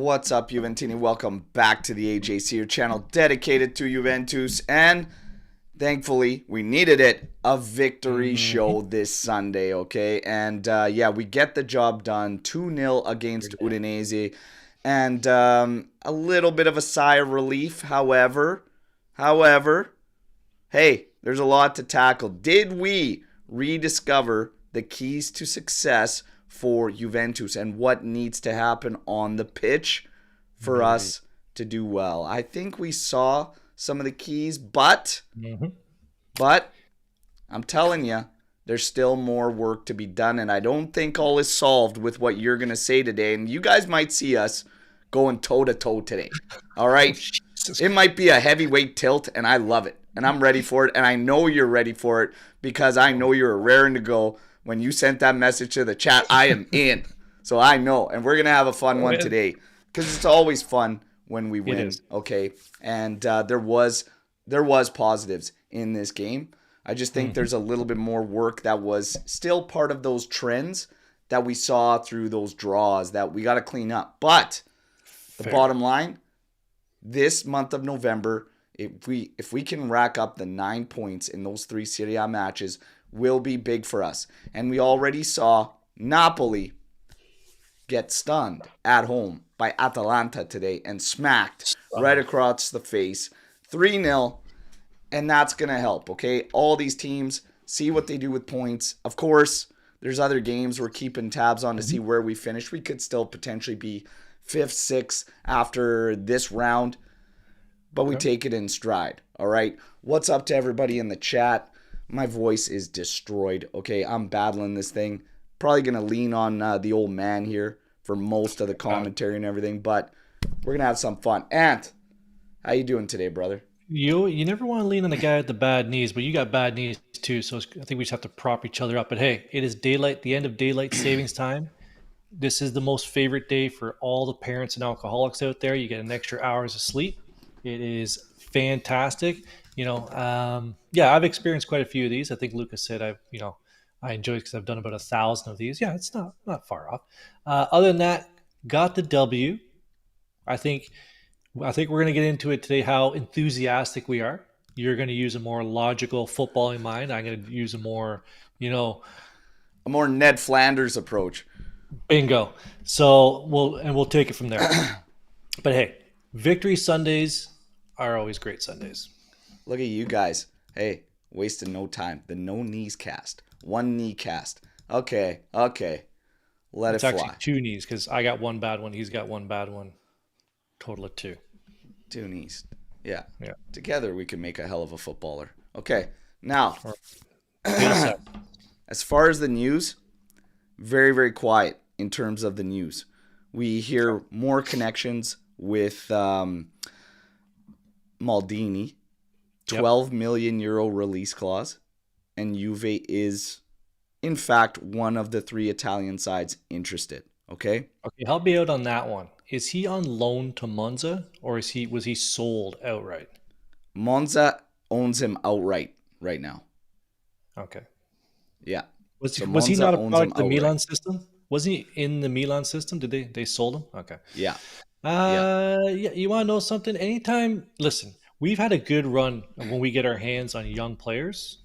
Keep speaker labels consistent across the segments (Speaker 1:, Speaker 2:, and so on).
Speaker 1: What's up, Juventini? Welcome back to the AJC, your channel dedicated to Juventus. And thankfully, we needed it. A victory show this Sunday, okay? And yeah, we get the job done. 2-0 against Udinese. And a little bit of a sigh of relief. However, hey, there's a lot to tackle. Did we rediscover the keys to success for Juventus and what needs to happen on the pitch for us to do well? I think we saw some of the keys, but I'm telling you, there's still more work to be done, and I don't think all is solved with what you're going to say today. And you guys might see us going toe-to-toe today, all right? It might be a heavyweight tilt, and I love it, and I'm ready for it, and I know you're ready for it because I know you're raring to go. When you sent that message to the chat, I am in. So I know. And we're going to have a fun one today because it's always fun when we win. Okay. And there was positives in this game. I just think there's a little bit more work that was still part of those trends that we saw through those draws that we got to clean up. But the bottom line, this month of November, if we can rack up the 9 points in those 3 Serie A matches, will be big for us. And we already saw Napoli get stunned at home by Atalanta today and smacked right across the face. 3-0, and that's going to help, okay? All these teams, see what they do with points. Of course, there's other games we're keeping tabs on to see where we finish. We could still potentially be 5th, 6th after this round, but we take it in stride, all right? What's up to everybody in the chat? My voice is destroyed, okay? I'm battling this thing. Probably going to lean on the old man here for most of the commentary and everything, but we're going to have some fun. Ant, how you doing today, brother?
Speaker 2: You never want to lean on the guy with the bad knees, but you got bad knees too, so I think we just have to prop each other up. But hey, it is daylight, the end of daylight savings time. This is the most favorite day for all the parents and alcoholics out there. You get an extra hours of sleep. It is fantastic. Yeah, I've experienced quite a few of these. I think Luca said I enjoy it because I've done about 1,000 of these. Yeah, it's not far off. Other than that, got the W. I think we're going to get into it today, how enthusiastic we are. You're going to use a more logical footballing mind. I'm going to use a more,
Speaker 1: a more Ned Flanders approach.
Speaker 2: Bingo. So we'll take it from there. But hey, victory Sundays are always great Sundays.
Speaker 1: Look at you guys. Hey, wasting no time. The no knees cast. 1 knee cast. Okay. Let it fly.
Speaker 2: It's actually 2 knees because I got 1 bad one. He's got 1 bad one. Total of 2.
Speaker 1: 2 knees. Yeah. Together we can make a hell of a footballer. Okay. Now, as far as the news, very, very quiet in terms of the news. We hear more connections with Maldini. 12 million euro release clause, and Juve is, in fact, one of the 3 Italian sides interested. Okay,
Speaker 2: help me out on that one. Is he on loan to Monza, or was he sold outright?
Speaker 1: Monza owns him outright right now.
Speaker 2: Okay.
Speaker 1: Yeah.
Speaker 2: Was he not a product of the Milan system? Was he in the Milan system? Did they sold him? Okay.
Speaker 1: Yeah.
Speaker 2: Yeah. You want to know something? Listen. We've had a good run when we get our hands on young players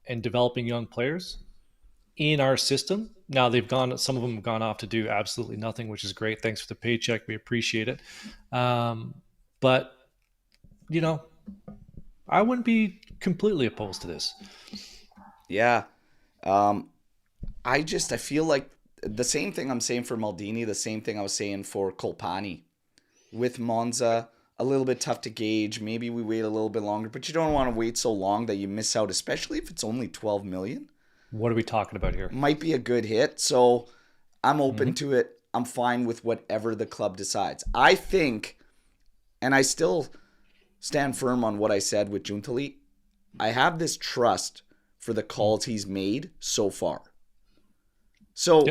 Speaker 2: and developing young players in our system. Now some of them have gone off to do absolutely nothing, which is great. Thanks for the paycheck. We appreciate it. But, I wouldn't be completely opposed to this.
Speaker 1: Yeah. I feel like the same thing I'm saying for Maldini, the same thing I was saying for Colpani with Monza. A little bit tough to gauge. Maybe we wait a little bit longer, but you don't want to wait so long that you miss out, especially if it's only 12 million.
Speaker 2: What are we talking about here?
Speaker 1: Might be a good hit. So I'm open to it. I'm fine with whatever the club decides. I think, and I still stand firm on what I said with Giuntoli, I have this trust for the calls he's made so far. So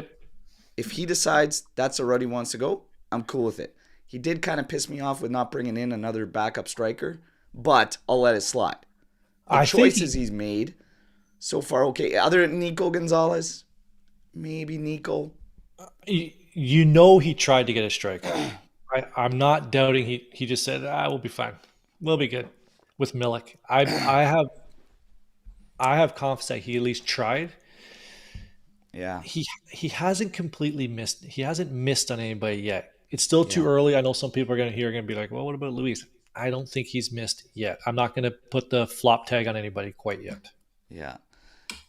Speaker 1: if he decides that's the route he wants to go, I'm cool with it. He did kind of piss me off with not bringing in another backup striker, but I'll let it slide. The choices he's made so far, okay. Other than Nico Gonzalez, maybe Nico.
Speaker 2: You know he tried to get a striker. I'm not doubting he just said, we'll be fine. We'll be good with Milik. I have confidence that he at least tried.
Speaker 1: Yeah.
Speaker 2: He hasn't completely missed. He hasn't missed on anybody yet. It's still too
Speaker 1: Yeah.
Speaker 2: early. I know some people are going to be like, well, what about Luis? I don't think he's missed yet. I'm not going to put the flop tag on anybody quite yet.
Speaker 1: Yeah.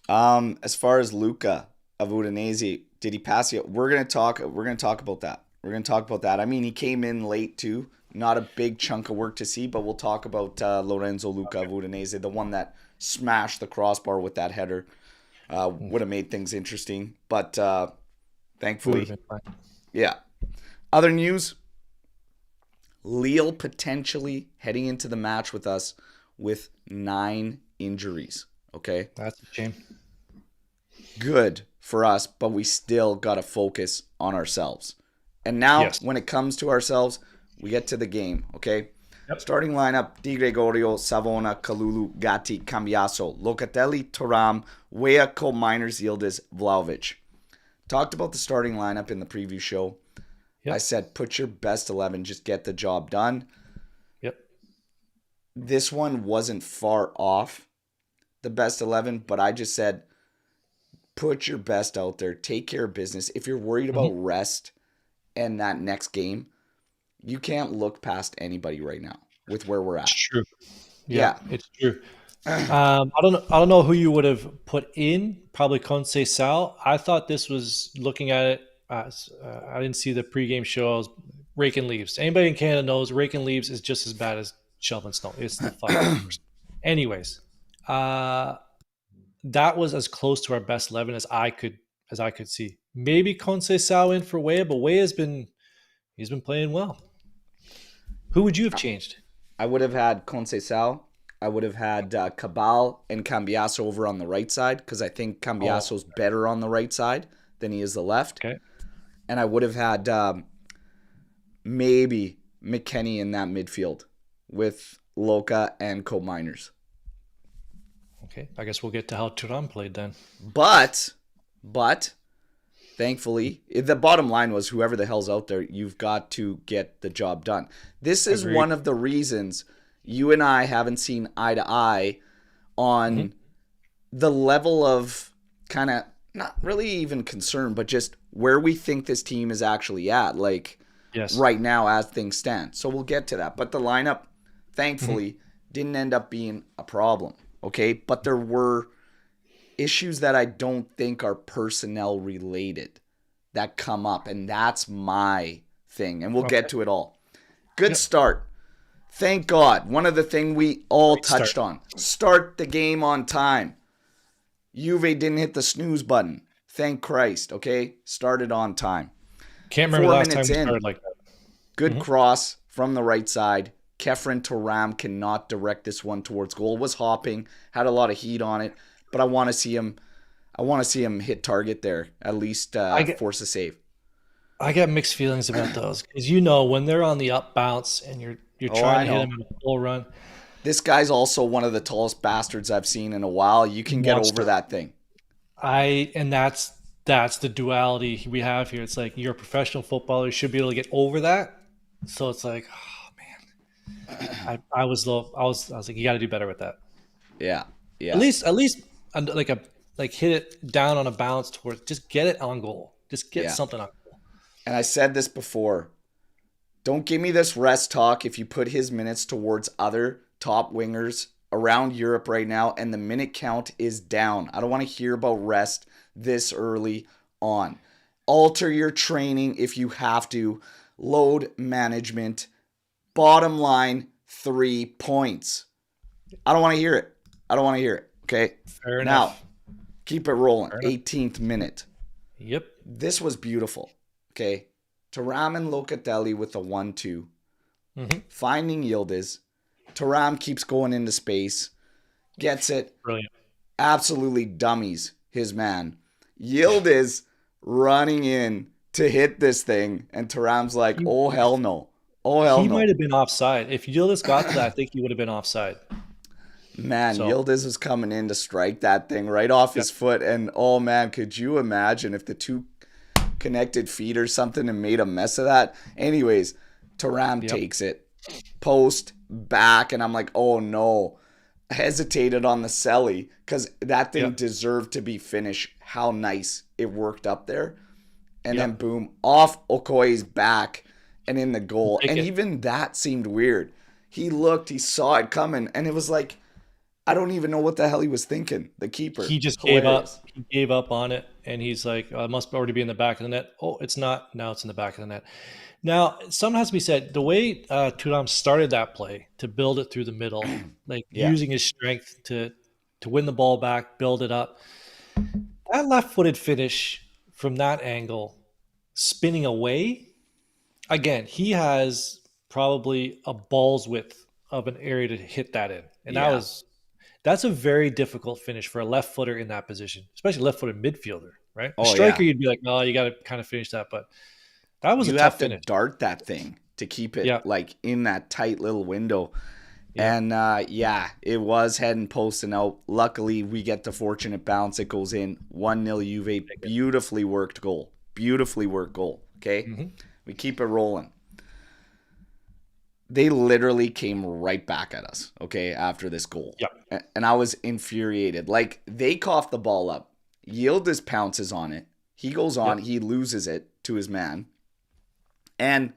Speaker 1: As far as Luca of Udinese, did he pass you? We're gonna talk about that. I mean, he came in late too. Not a big chunk of work to see, but we'll talk about Lorenzo Luca of Udinese, the one that smashed the crossbar with that header. Would have made things interesting, but thankfully, yeah. Other news: Lille potentially heading into the match with us with 9 injuries. Okay,
Speaker 2: that's a shame.
Speaker 1: Good for us, but we still got to focus on ourselves. And now, when it comes to ourselves, we get to the game, okay?
Speaker 2: Yep.
Speaker 1: Starting lineup: Di Gregorio, Savona, Kalulu, Gatti, Cambiaso, Locatelli, Thuram, Weah, Miners, Yildiz, Vlahovic. Talked about the starting lineup in the preview show. Yep. I said, put your best 11, just get the job done.
Speaker 2: Yep.
Speaker 1: This one wasn't far off the best 11, but I just said, put your best out there, take care of business. If you're worried about rest and that next game, you can't look past anybody right now with where we're at.
Speaker 2: It's true. Yeah. It's true. I don't know who you would have put in. Probably Conceição. I thought this was, looking at it, I didn't see the pregame show. I was raking leaves. Anybody in Canada knows raking leaves is just as bad as shoveling snow. It's the fucking worst. Anyways, that was as close to our best 11 as I could see. Maybe Conceição in for Weah, but Weah's been playing well. Who would you have changed?
Speaker 1: I would have had Conceição. I would have had Cabal and Cambiaso over on the right side, because I think Cambiaso's better on the right side than he is the left.
Speaker 2: Okay.
Speaker 1: And I would have had maybe McKennie in that midfield with Luca and Miners.
Speaker 2: Okay, I guess we'll get to how Thuram played then.
Speaker 1: But thankfully, the bottom line was, whoever the hell's out there, you've got to get the job done. This is one of the reasons you and I haven't seen eye to eye on the level of kind of, not really even concern, but just where we think this team is actually at, right now as things stand. So we'll get to that. But the lineup, thankfully, didn't end up being a problem, okay? But there were issues that I don't think are personnel related that come up, and that's my thing, and we'll get to it all. Good start. Thank God. One of the things we all touched on. Start the game on time. Juve didn't hit the snooze button. Thank Christ, okay? Started on time.
Speaker 2: Can't remember last time we started like that.
Speaker 1: Good cross from the right side. Kefren Thuram cannot direct this one towards goal. Was hopping, had a lot of heat on it, but I want to see him hit target there, at least force a save.
Speaker 2: I get mixed feelings about those, because when they're on the up bounce and you're trying to hit them in a full run.
Speaker 1: This guy's also one of the tallest bastards I've seen in a while. You can get over that thing.
Speaker 2: And that's the duality we have here. It's like, you're a professional footballer, you should be able to get over that. So it's like, oh man, I was like, you got to do better with that.
Speaker 1: Yeah.
Speaker 2: At least hit it down on a bounce towards, just get it on goal. Just get something on goal.
Speaker 1: And I said this before. Don't give me this rest talk if you put his minutes towards other top wingers around Europe right now and the minute count is down. I don't want to hear about rest this early on. Alter your training if you have to. Load management. Bottom line, 3 points. I don't want to hear it. Okay?
Speaker 2: Fair enough.
Speaker 1: Now, keep it rolling. 18th minute.
Speaker 2: Yep.
Speaker 1: This was beautiful. Okay? Thuram and Locatelli with the 1-2. Finding Yildiz. Thuram keeps going into space. Gets it.
Speaker 2: Brilliant.
Speaker 1: Absolutely dummies his man. Yildiz running in to hit this thing. And Thuram's like, oh, hell no. He
Speaker 2: might have been offside. If Yildiz got to that, I think he would have been offside.
Speaker 1: Man, Yildiz was coming in to strike that thing right off his foot. And, oh, man, could you imagine if the two connected feet or something and made a mess of that? Anyways, Thuram
Speaker 2: Yep.
Speaker 1: takes it. Post, back, and I'm like, oh no. Hesitated on the celly because that thing
Speaker 2: Yep.
Speaker 1: deserved to be finished. How nice it worked up there. And then
Speaker 2: Yep.
Speaker 1: boom, off Okoye's back and in the goal.
Speaker 2: Take
Speaker 1: And
Speaker 2: it.
Speaker 1: even that seemed weird. He looked, he saw it coming, and it was like, I don't even know what the hell he was thinking. The keeper.
Speaker 2: He just gave
Speaker 1: Hilarious.
Speaker 2: up. He gave up on it, and he's like, "Oh, it must already be in the back of the net." Oh, it's not. Now it's in the back of the net. Now, something has to be said. The way Tudam started that play to build it through the middle, like
Speaker 1: Yeah.
Speaker 2: using his strength to win the ball back, build it up. That left-footed finish from that angle, spinning away. Again, he has probably a ball's width of an area to hit that in, and
Speaker 1: Yeah.
Speaker 2: that's a very difficult finish for a left footer in that position, especially left-footed midfielder, right? A
Speaker 1: Oh,
Speaker 2: striker,
Speaker 1: yeah.
Speaker 2: you'd be like, no, you got to kind of finish that, but that was a
Speaker 1: You
Speaker 2: tough
Speaker 1: have to
Speaker 2: finish.
Speaker 1: dart that thing to keep it
Speaker 2: Yeah,
Speaker 1: like in that tight little window.
Speaker 2: yeah,
Speaker 1: And yeah, it was heading posting out. Luckily, we get the fortunate bounce. It goes in 1-0 Juve. Beautifully worked goal. Beautifully worked goal. Okay?
Speaker 2: hmm
Speaker 1: We keep it rolling. They literally came right back at us, okay, after this goal.
Speaker 2: yeah,
Speaker 1: And I was infuriated. Like, they cough the ball up. Yildiz pounces on it. He goes on.
Speaker 2: yep,
Speaker 1: He loses it to his man. And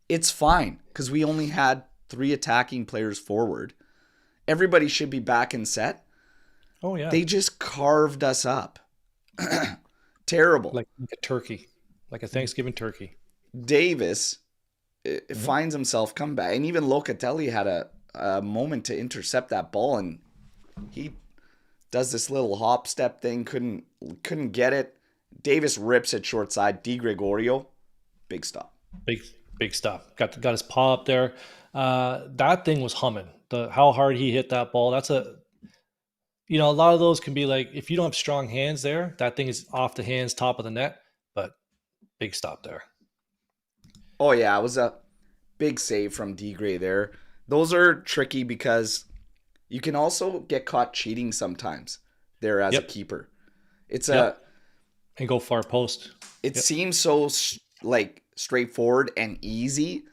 Speaker 1: it's fine because we only had 3 attacking players forward. Everybody should be back in set.
Speaker 2: oh yeah,
Speaker 1: They just carved us up. Terrible.
Speaker 2: like a turkey, like a Thanksgiving turkey.
Speaker 1: Davis
Speaker 2: Mhm.
Speaker 1: finds himself come back. And even Locatelli had a moment to intercept that ball. And he does this little hop step thing. Couldn't get it. Davis rips it short side. Di Gregorio. Big stop.
Speaker 2: Big stop. Got his paw up there. That thing was humming. How hard he hit that ball. That's a lot of those can be like if you don't have strong hands there, that thing is off the hands, top of the net. But big stop there.
Speaker 1: Oh, yeah. It was a big save from D Gray there. Those are tricky because you can also get caught cheating sometimes there as a
Speaker 2: Yep.
Speaker 1: keeper. It's
Speaker 2: Yep. And go far post.
Speaker 1: it
Speaker 2: Yep.
Speaker 1: seems so like straightforward and easy,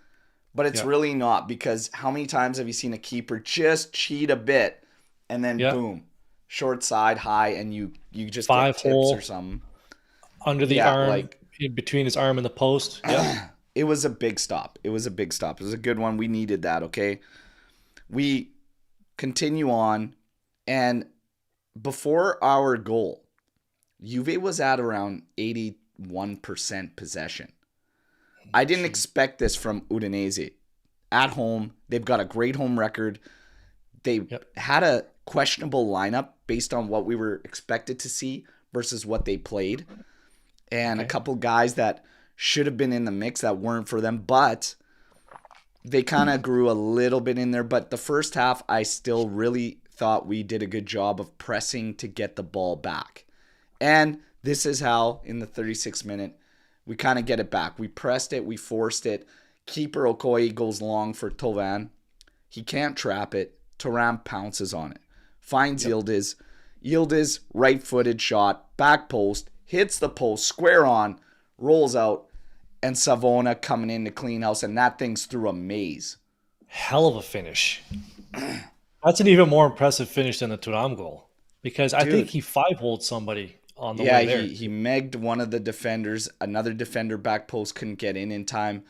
Speaker 1: but it's
Speaker 2: Yeah.
Speaker 1: really not because how many times have you seen a keeper just cheat a bit and then
Speaker 2: Yeah.
Speaker 1: boom, short side high and you just
Speaker 2: Five
Speaker 1: get tips
Speaker 2: hole
Speaker 1: or something.
Speaker 2: under the
Speaker 1: Yeah,
Speaker 2: arm,
Speaker 1: like
Speaker 2: in between his arm and the post. Yeah.
Speaker 1: it was a big stop. It was a big stop. It was a good one. We needed that, okay? We continue on and before our goal, Juve was at around 81% possession. I didn't expect this from Udinese. At home, they've got a great home record. They
Speaker 2: Yep.
Speaker 1: had a questionable lineup based on what we were expected to see versus what they played. And a
Speaker 2: Okay.
Speaker 1: couple guys that should have been in the mix that weren't for them, but they kind of grew a little bit in there. But the first half, I still really thought we did a good job of pressing to get the ball back. And this is how, in the 36th minute, we kind of get it back. We pressed it. We forced it. Keeper Okoye goes long for Tovan. He can't trap it. Thuram pounces on it. Finds Yildiz. Yildiz, right-footed shot. Back post. Hits the post. Square on. Rolls out. And Savona coming in to clean house. And that thing's through a maze.
Speaker 2: Hell of a finish. That's an even more impressive finish than the Turam goal because I think
Speaker 1: Dude.
Speaker 2: he five-holed somebody on the
Speaker 1: Yeah,
Speaker 2: way there.
Speaker 1: he megged one of the defenders. Another defender back post couldn't get in time.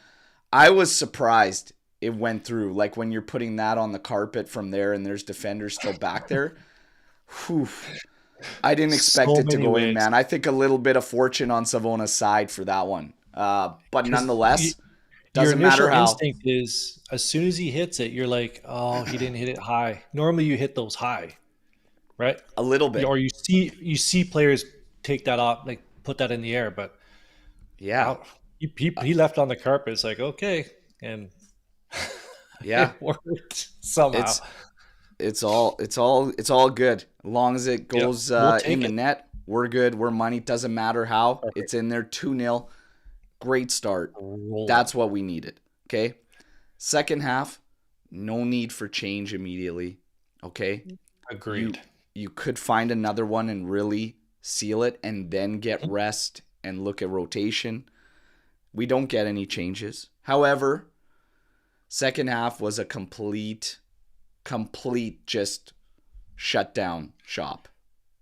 Speaker 1: I was surprised it went through. Like when you're putting that on the carpet from there and there's defenders still back there. Whew. I didn't expect
Speaker 2: So
Speaker 1: it to
Speaker 2: many
Speaker 1: go in,
Speaker 2: ways.
Speaker 1: man. I think a little bit of fortune on Savona's side for that one. But
Speaker 2: 'Cause
Speaker 1: nonetheless,
Speaker 2: your
Speaker 1: doesn't
Speaker 2: initial
Speaker 1: matter how.
Speaker 2: instinct is as soon as he hits it, you're like, oh, he didn't hit it high. Normally you hit those high, right?
Speaker 1: A little bit.
Speaker 2: Or you see players take that off, like put that in the air, but
Speaker 1: Yeah.
Speaker 2: wow, he left on the carpet. It's like, okay. And
Speaker 1: Yeah.
Speaker 2: it worked somehow.
Speaker 1: It's all good. As long as it
Speaker 2: Yep,
Speaker 1: goes
Speaker 2: we'll
Speaker 1: in
Speaker 2: take
Speaker 1: the
Speaker 2: it.
Speaker 1: net, we're good. We're money. Doesn't matter how.
Speaker 2: Perfect.
Speaker 1: It's in there 2-0. Great start.
Speaker 2: Roll.
Speaker 1: That's what we needed. Okay. Second half, no need for change immediately. Okay.
Speaker 2: Agreed.
Speaker 1: You could find another one and really seal it and then get rest and look at rotation. We don't get any changes. However, Second half was a complete just shutdown shop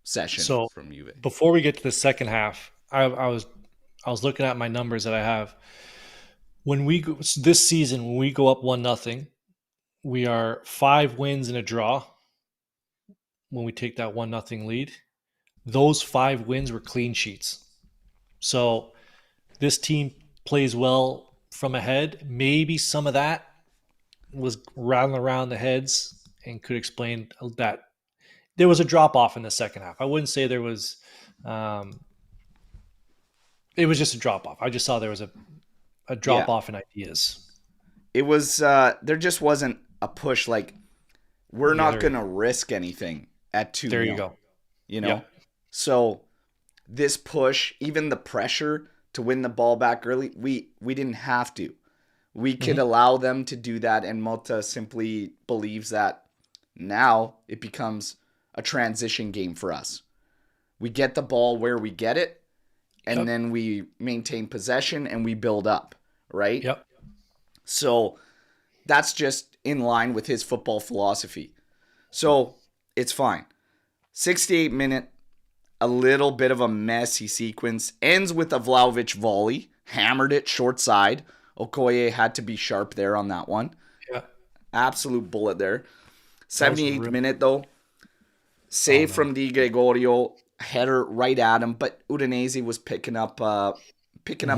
Speaker 1: session
Speaker 2: So
Speaker 1: from Juve.
Speaker 2: before we get to the second half, I was looking at my numbers that I have. When we go, this season, when we go up 1-0, we are 5 wins and a draw when we take that 1-0 lead. Those 5 wins were clean sheets. So this team plays well from ahead. Maybe some of that was rattling around the heads and could explain that there was a drop off in the second half. I wouldn't say there was. It was just a drop off. I just saw there was a drop
Speaker 1: Yeah.
Speaker 2: off in ideas.
Speaker 1: It was there just wasn't a push like we're
Speaker 2: Yeah,
Speaker 1: not going to risk anything at 2-0.
Speaker 2: there you go.
Speaker 1: You know?
Speaker 2: Yeah.
Speaker 1: So this push, even the pressure to win the ball back early, we didn't have to. We could allow them to do that, and Motta simply believes that now it becomes a transition game for us. We get the ball where we get it, and then we maintain possession and we build up, right?
Speaker 2: Yep.
Speaker 1: So that's just in line with his football philosophy. So it's fine. 68 minute, a little bit of a messy sequence. Ends with a Vlahovic volley. Hammered it short side. Okoye had to be sharp there on that one.
Speaker 2: Yeah.
Speaker 1: Absolute bullet there. 78th minute though. Save from Di Gregorio. Header right at him. But Udinese was picking up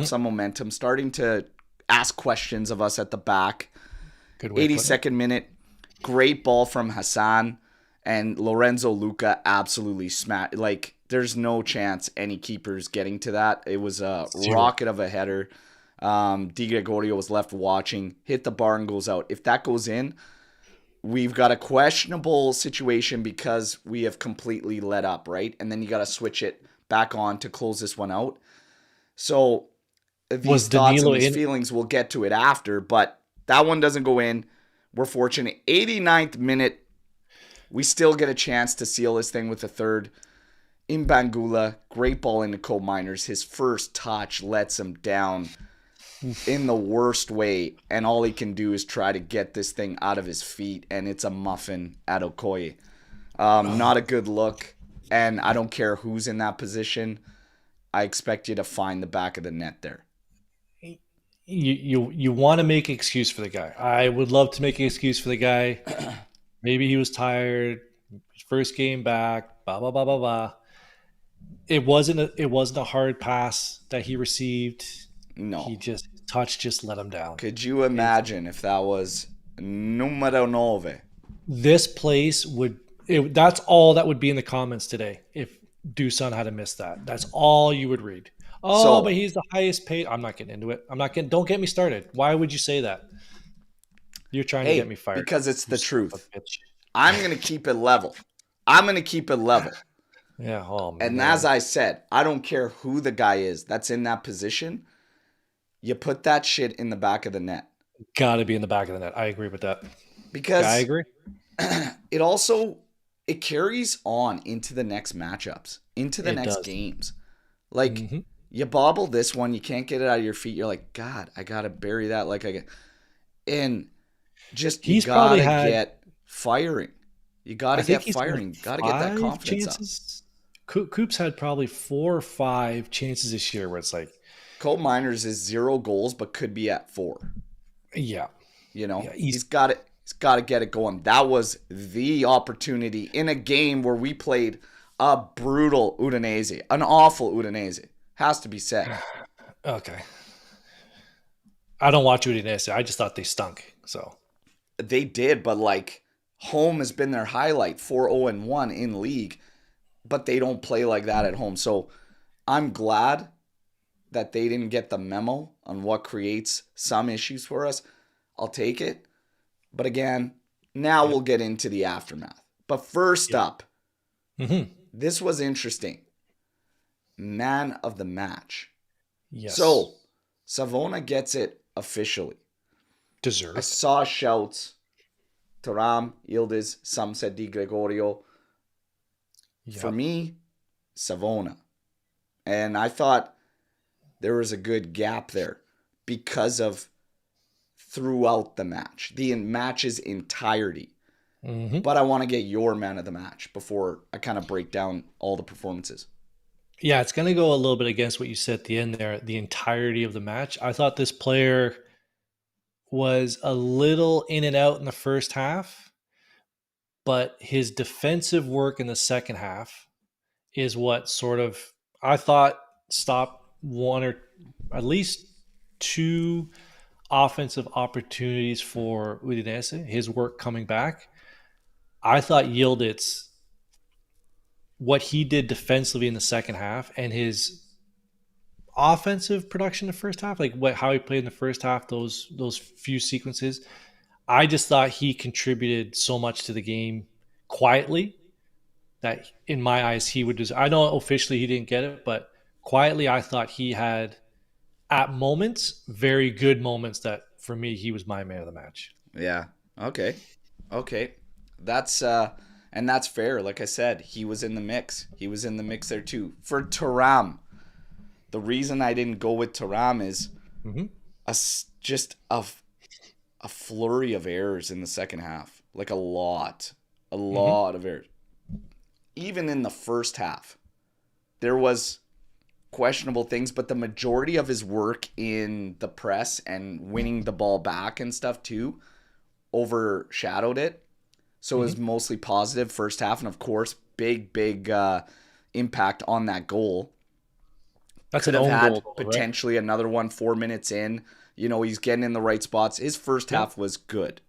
Speaker 1: some momentum. Starting to ask questions of us at the back.
Speaker 2: Good way.
Speaker 1: 82nd minute. Great ball from Hassan. And Lorenzo Luca absolutely smashed. Like, there's no chance any keeper's getting to that. It was a rocket of a header. Di Gregorio was left watching. Hit the bar and goes out. If that goes in, we've got a questionable situation because we have completely let up, right? And then you got to switch it back on to close this one out. So these thoughts and these feelings, we'll get to it after. But that one doesn't go in. We're fortunate. 89th minute. We still get a chance to seal this thing with a third. In Bangula, great ball into Coal Miners. His first touch lets him down in the worst way. And all he can do is try to get this thing out of his feet. And it's a muffin at Okoye. Not a good look. And I don't care who's in that position. I expect you to find the back of the net there.
Speaker 2: You want to make an excuse for the guy. I would love to make an excuse for the guy. Maybe he was tired. First game back. Blah blah blah blah blah. It wasn't a hard pass that he received.
Speaker 1: No,
Speaker 2: touch just let him down.
Speaker 1: Could you imagine if that was numero 9?
Speaker 2: This place that's all that would be in the comments today if Dusan had missed that. That's all you would read. Oh, but he's the highest paid. I'm not getting into it. Don't get me started. Why would you say that? You're trying to get me fired.
Speaker 1: Because it's the truth. I'm going to keep it level.
Speaker 2: Yeah. Oh, man.
Speaker 1: And as I said, I don't care who the guy is that's in that position. You put that shit in the back of the net.
Speaker 2: Got to be in the back of the net. I agree with that.
Speaker 1: Because
Speaker 2: I agree.
Speaker 1: It carries on into the next matchups, into the next games. Like, you bobble this one, you can't get it out of your feet. You're like, God, I got to bury that. And just, you got to get firing. You got to get firing. Got to get that confidence up.
Speaker 2: Coop's had probably 4 or 5 chances this year where it's like.
Speaker 1: Coal Miners is 0 goals, but could be at 4.
Speaker 2: Yeah.
Speaker 1: You know, he's got it. He's got to get it going. That was the opportunity in a game where we played a brutal Udinese, an awful Udinese. Has to be said.
Speaker 2: Okay. I don't watch Udinese. I just thought they stunk. So
Speaker 1: they did, but home has been their highlight. 4-0-1 in league, but they don't play like that at home. So I'm glad that they didn't get the memo on what creates some issues for us. I'll take it. But again, now we'll get into the aftermath. But first up, this was interesting. Man of the match.
Speaker 2: Yes.
Speaker 1: So, Savona gets it officially.
Speaker 2: Deserved.
Speaker 1: I saw shouts. Thuram, Yildiz, some said Di Gregorio. Yep. For me, Savona. And I thought there was a good gap there because of throughout the match, the match's entirety.
Speaker 2: Mm-hmm.
Speaker 1: But I want to get your man of the match before I kind of break down all the performances.
Speaker 2: Yeah, it's going to go a little bit against what you said at the end there, the entirety of the match. I thought this player was a little in and out in the first half, but his defensive work in the second half is what sort of, I thought, stopped one or at least two offensive opportunities for Udinese, his work coming back. I thought Yildiz, what he did defensively in the second half and his offensive production in the first half, like how he played in the first half, those few sequences, I just thought he contributed so much to the game quietly that in my eyes he would just, I know officially he didn't get it, but quietly I thought he had at moments very good moments that for me he was my man of the match.
Speaker 1: Yeah. Okay. That's and that's fair. Like I said, he was in the mix. He was in the mix there too. For Thuram, the reason I didn't go with Thuram is just a flurry of errors in the second half. Like a lot of errors. Even in the first half, there was questionable things, but the majority of his work in the press and winning the ball back and stuff too overshadowed it. So it was mostly positive first half, and of course, big impact on that goal.
Speaker 2: That's
Speaker 1: Could
Speaker 2: an
Speaker 1: have
Speaker 2: own
Speaker 1: had
Speaker 2: goal, though,
Speaker 1: potentially another one 4 minutes in. You know, he's getting in the right spots. His first half was good.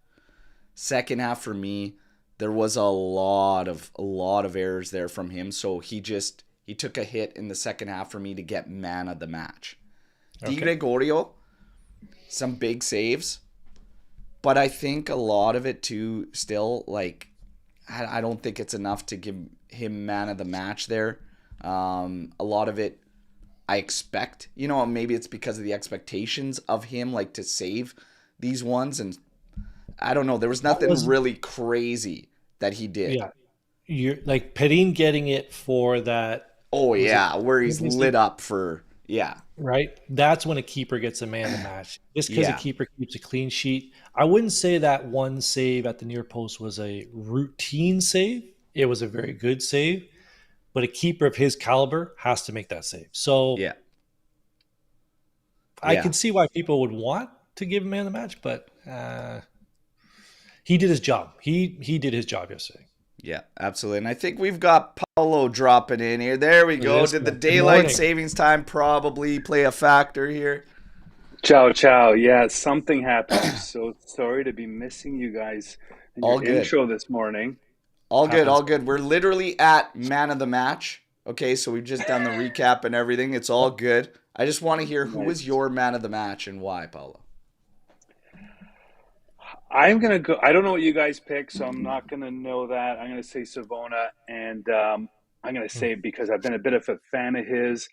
Speaker 1: Second half for me, there was a lot of errors there from him. So he took a hit in the second half for me to get man of the match. Okay. Di Gregorio, some big saves. But I think a lot of it too, still, like, I don't think it's enough to give him man of the match there. A lot of it, I expect, you know, maybe it's because of the expectations of him, like, to save these ones. And I don't know. There was nothing really crazy that he did.
Speaker 2: Yeah. You're like Perin getting it for that.
Speaker 1: Oh, yeah. Where he's lit up for, yeah.
Speaker 2: Right? That's when a keeper gets a man of the match. Just because a keeper keeps a clean sheet. I wouldn't say that one save at the near post was a routine save. It was a very good save. But a keeper of his caliber has to make that save. So I can see why people would want to give him man of the match, but he did his job. He did his job yesterday.
Speaker 1: Yeah, absolutely. And I think we've got Paulo dropping in here. There we go. Did the daylight savings time probably play a factor here?
Speaker 3: Ciao. Yeah, something happened. I'm so sorry to be missing you guys in your intro this morning.
Speaker 1: All good. We're literally at man of the match. Okay, so we've just done the recap and everything. It's all good. I just want to hear who was your man of the match and why, Paulo.
Speaker 3: I'm going to go. I don't know what you guys pick, so I'm not going to know that. I'm going to say Savona, and I'm going to say it because I've been a bit of a fan of his.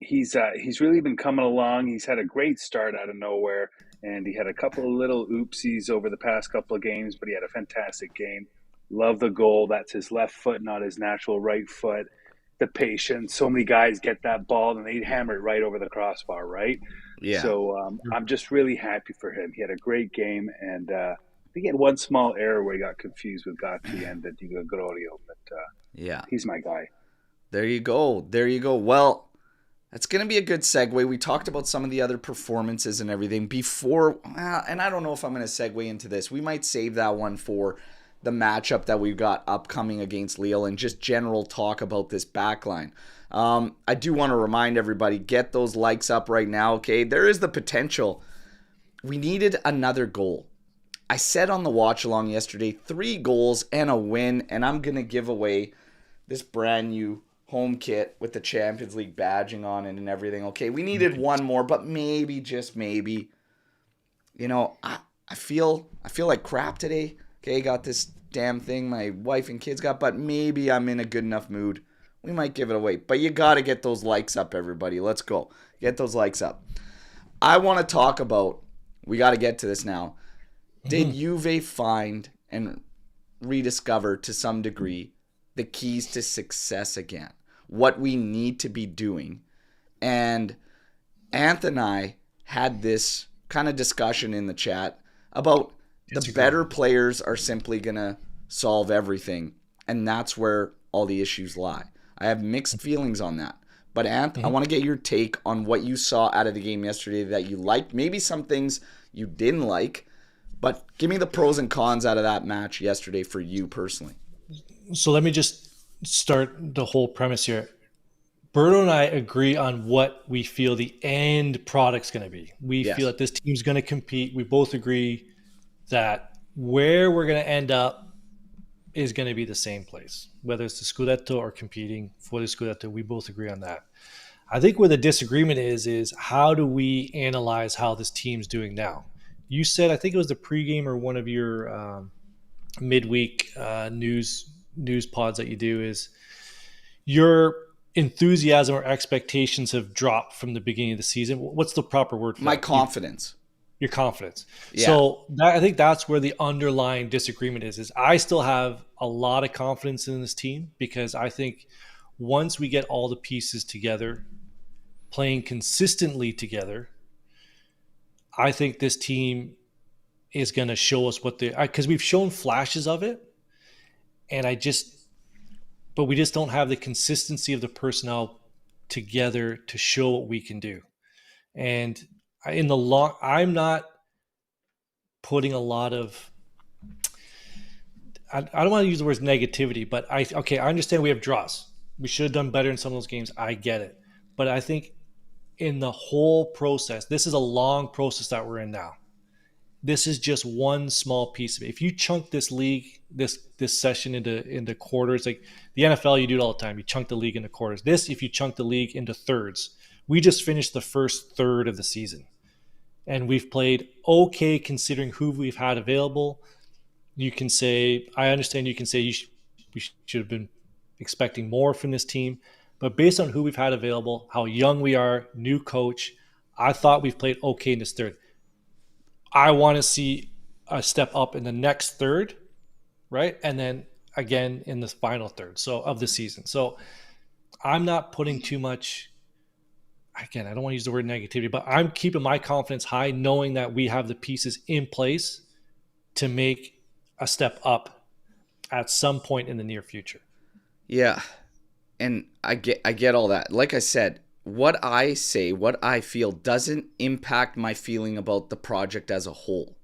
Speaker 3: He's really been coming along. He's had a great start out of nowhere, and he had a couple of little oopsies over the past couple of games, but he had a fantastic game. Love the goal. That's his left foot, not his natural right foot. The patience. So many guys get that ball, and they hammer it right over the crossbar, right?
Speaker 1: Yeah.
Speaker 3: So I'm just really happy for him. He had a great game, and I think he had one small error where he got confused with Gatti and the Di Gregorio, but he's my guy.
Speaker 1: There you go. Well, that's going to be a good segue. We talked about some of the other performances and everything before, and I don't know if I'm going to segue into this. We might save that one for the matchup that we've got upcoming against Lille and just general talk about this backline. I do want to remind everybody, get those likes up right now, okay? There is the potential. We needed another goal. I said on the watch along yesterday, 3 goals and a win, and I'm going to give away this brand new home kit with the Champions League badging on it and everything. Okay, we needed one more, but maybe, just maybe, you know, I feel like crap today. Okay, got this damn thing my wife and kids got, but maybe I'm in a good enough mood. We might give it away. But you got to get those likes up, everybody. Let's go. Get those likes up. I want to talk about, we got to get to this now. Did Juve find and rediscover to some degree the keys to success again? What we need to be doing. And Anth and I had this kind of discussion in the chat about the better players are simply going to solve everything. And that's where all the issues lie. I have mixed feelings on that. But Ant, I want to get your take on what you saw out of the game yesterday that you liked. Maybe some things you didn't like. But give me the pros and cons out of that match yesterday for you personally.
Speaker 2: So let me just start the whole premise here. Berto and I agree on what we feel the end product's going to be. We feel that this team's going to compete. We both agree that where we're going to end up is going to be the same place, whether it's the Scudetto or competing for the Scudetto. We both agree on that. I think where the disagreement is how do we analyze how this team's doing now? You said, I think it was the pregame or one of your midweek news pods that you do, is your enthusiasm or expectations have dropped from the beginning of the season. What's the proper word for
Speaker 1: my
Speaker 2: that?
Speaker 1: Confidence.
Speaker 2: Your confidence.
Speaker 1: Yeah.
Speaker 2: So I think that's where the underlying disagreement is I still have a lot of confidence in this team because I think once we get all the pieces together, playing consistently together, I think this team is going to show us what because we've shown flashes of it, but we just don't have the consistency of the personnel together to show what we can do. And I'm not putting a lot of, I don't want to use the words negativity, but I understand we have draws. We should have done better in some of those games. I get it. But I think in the whole process, this is a long process that we're in now. This is just one small piece of it. If you chunk this league, this session into quarters, like the NFL, you do it all the time. You chunk the league into quarters. If you chunk the league into thirds, we just finished the first third of the season. And we've played okay considering who we've had available. You can say, I understand you can say we should have been expecting more from this team. But based on who we've had available, how young we are, new coach, I thought we've played okay in this third. I want to see a step up in the next third, right? And then again in the final third of the season. So I'm not putting too much, again, I don't want to use the word negativity, but I'm keeping my confidence high knowing that we have the pieces in place to make a step up at some point in the near future.
Speaker 1: Yeah. And I get all that. Like I said, what I say, what I feel doesn't impact my feeling about the project as a whole.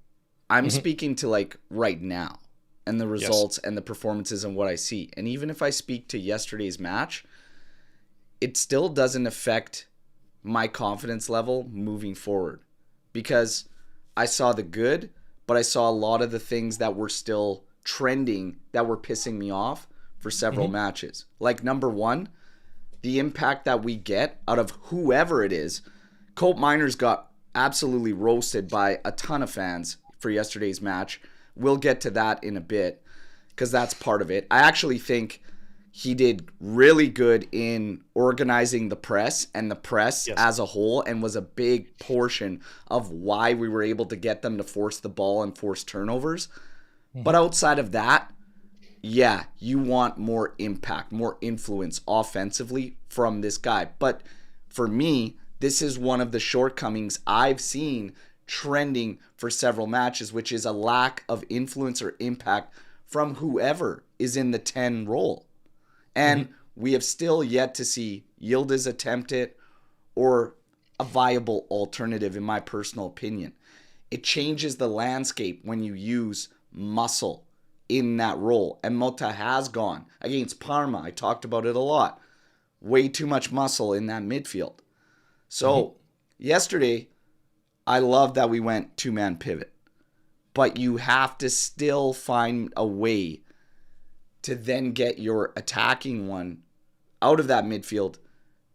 Speaker 1: I'm speaking to like right now and the results and the performances and what I see. And even if I speak to yesterday's match, it still doesn't affect my confidence level moving forward because I saw the good, but I saw a lot of the things that were still trending that were pissing me off for several matches. Like number one, the impact that we get out of whoever it is. Colt Miners got absolutely roasted by a ton of fans for yesterday's match. We'll get to that in a bit because that's part of it. I actually think he did really good in organizing the press and the press as a whole and was a big portion of why we were able to get them to force the ball and force turnovers. But outside of that, yeah, you want more impact, more influence offensively from this guy. But for me, this is one of the shortcomings I've seen trending for several matches, which is a lack of influence or impact from whoever is in the 10 role. And we have still yet to see Yildiz attempt it or a viable alternative, in my personal opinion. It changes the landscape when you use muscle in that role. And Motta has gone against Parma. I talked about it a lot. Way too much muscle in that midfield. So yesterday, I love that we went two-man pivot. But you have to still find a way to then get your attacking one out of that midfield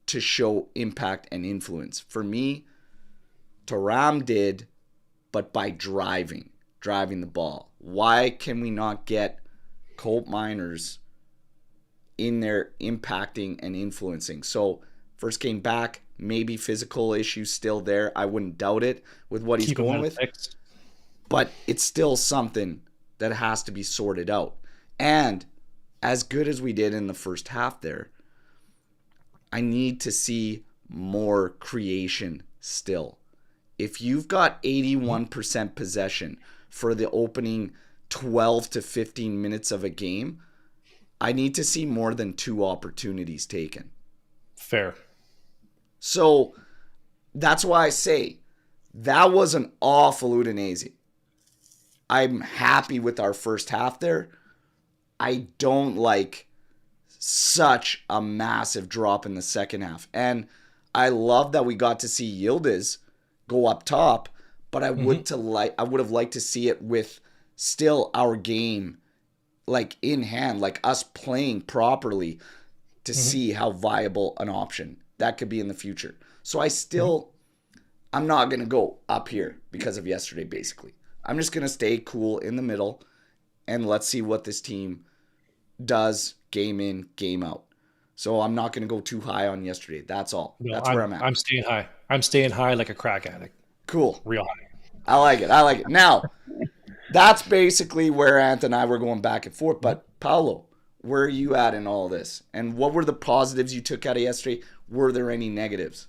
Speaker 1: to show impact and influence. For me, Thuram did, but by driving the ball. Why can we not get Colt Miners in there impacting and influencing? So first game back, maybe physical issues still there. I wouldn't doubt it with what he's going with. But it's still something that has to be sorted out. And as good as we did in the first half there, I need to see more creation still. if you've got 81% possession for the opening 12 to 15 minutes of a game, I need to see more than 2 opportunities taken.
Speaker 2: Fair.
Speaker 1: So that's why I say that was an awful Udinese. I'm happy with our first half there. I don't like such a massive drop in the second half. And I love that we got to see Yildiz go up top, but I would have liked to see it with still our game like in hand, like us playing properly to see how viable an option that could be in the future. So I'm not going to go up here because of yesterday, basically. I'm just going to stay cool in the middle and let's see what this team does game in, game out. So I'm not going to go too high on yesterday. That's all.
Speaker 2: No,
Speaker 1: That's where I'm at.
Speaker 2: I'm staying high. I'm staying high like a crack addict.
Speaker 1: Cool.
Speaker 2: Real high.
Speaker 1: I like it. Now, that's basically where Ant and I were going back and forth. But Paolo, where are you at in all this? And what were the positives you took out of yesterday? Were there any negatives?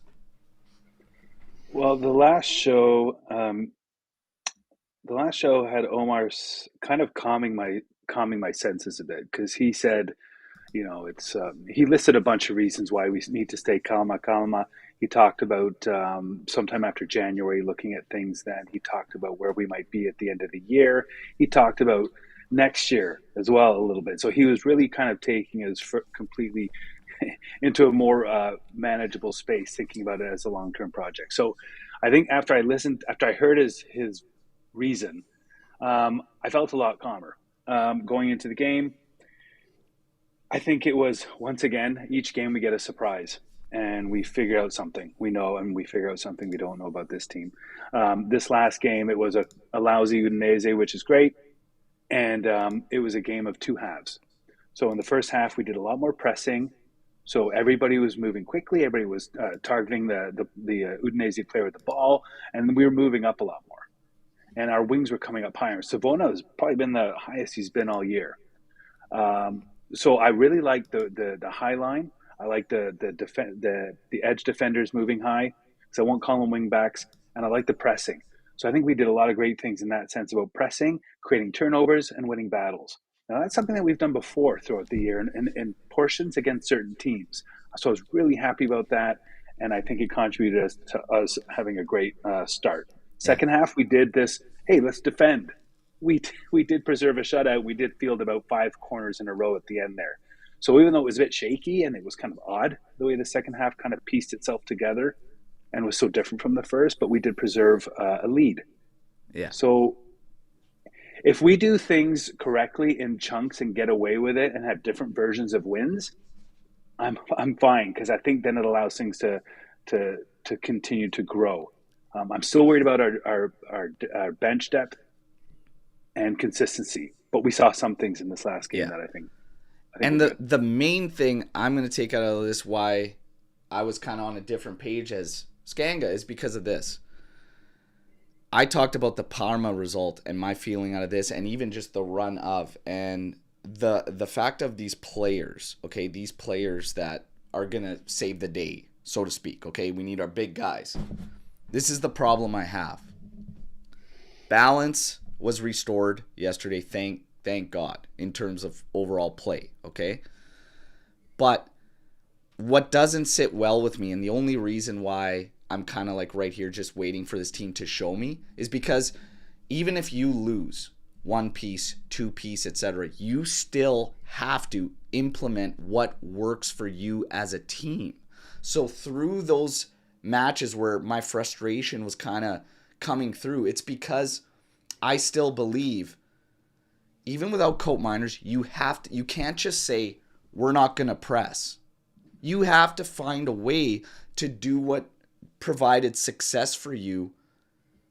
Speaker 3: Well, the last show had Omar kind of calming my senses a bit, because he said, it's he listed a bunch of reasons why we need to stay calma. He talked about sometime after January looking at things. Then he talked about where we might be at the end of the year. He talked about next year as well a little bit. So he was really kind of taking us completely into a more manageable space, thinking about it as a long-term project. So I think after I heard his reason, I felt a lot calmer going into the game. I think it was, once again, each game we get a surprise and we figure out something we know, and we figure out something we don't know about this team. This last game, it was a lousy Udinese, which is great. And it was a game of 2 halves. So in the first half, we did a lot more pressing. So everybody was moving quickly. Everybody was targeting the Udinese player with the ball, and we were moving up a lot more. And our wings were coming up higher. Savona has probably been the highest he's been all year. So I really like the high line. I like the edge defenders moving high, because I won't call them wing backs, and I like the pressing. So I think we did a lot of great things in that sense about pressing, creating turnovers, and winning battles. Now that's something that we've done before throughout the year in portions against certain teams. So I was really happy about that, and I think it contributed to us having a great start. Second half, we did this, hey, let's defend. We did preserve a shutout. We did field about 5 corners in a row at the end there. So even though it was a bit shaky and it was kind of odd the way the second half kind of pieced itself together and was so different from the first, but we did preserve a lead.
Speaker 1: Yeah.
Speaker 3: So if we do things correctly in chunks and get away with it and have different versions of wins, I'm fine, because I think then it allows things to continue to grow. I'm still worried about our bench depth and consistency, but we saw some things in this last game that I think
Speaker 1: and the main thing I'm going to take out of this, why I was kind of on a different page as Skanga, is because of this. I talked about the Parma result and my feeling out of this, and even just the run of, and the fact of these players, okay, these players that are going to save the day, so to speak, okay? We need our big guys. This is the problem I have. Balance was restored yesterday, thank God, in terms of overall play, okay? But what doesn't sit well with me, and the only reason why I'm kind of like right here just waiting for this team to show me, is because even if you lose 1 piece, 2 piece, etc., you still have to implement what works for you as a team. So through those matches where my frustration was kind of coming through, it's because I still believe, even without Cope Miners, you can't just say we're not going to press. You have to find a way to do what provided success for you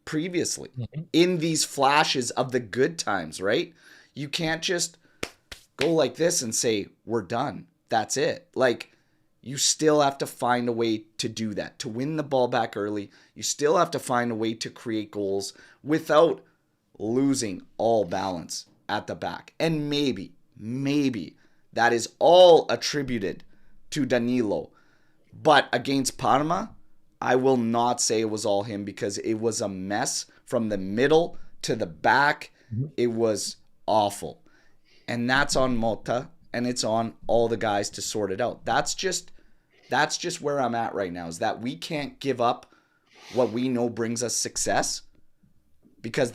Speaker 1: previously in these flashes of the good times, right? You can't just go like this and say we're done. That's it. Like, you still have to find a way to do that, to win the ball back early. You still have to find a way to create goals without losing all balance at the back. And maybe that is all attributed to Danilo. But against Parma, I will not say it was all him because it was a mess from the middle to the back. It was awful. And that's on Motta, and it's on all the guys to sort it out. That's just where I'm at right now, is that we can't give up what we know brings us success because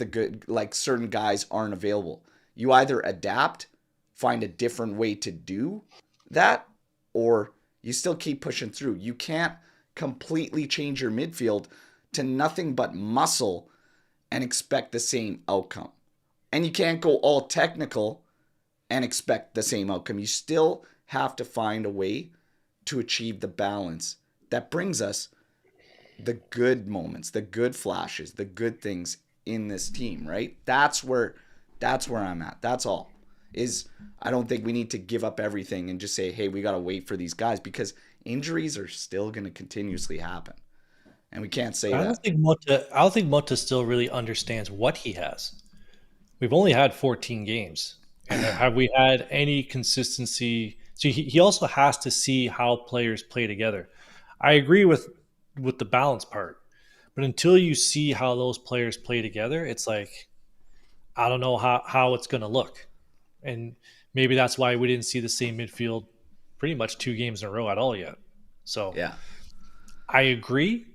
Speaker 1: certain guys aren't available. You either adapt, find a different way to do that, or you still keep pushing through. You can't completely change your midfield to nothing but muscle and expect the same outcome. And you can't go all technical and expect the same outcome. You still have to find a way to achieve the balance that brings us the good moments, the good flashes, the good things in this team, right? That's where I'm at. That's all. I don't think we need to give up everything and just say, hey, we got to wait for these guys, because injuries are still going to continuously happen. And we can't say that. I
Speaker 2: don't think Motta still really understands what he has. We've only had 14 games. And have we had any consistency? So he also has to see how players play together. I agree with the balance part. But until you see how those players play together, it's like, I don't know how it's going to look. And maybe that's why we didn't see the same midfield pretty much 2 games in a row at all yet. So
Speaker 1: yeah,
Speaker 2: I agree,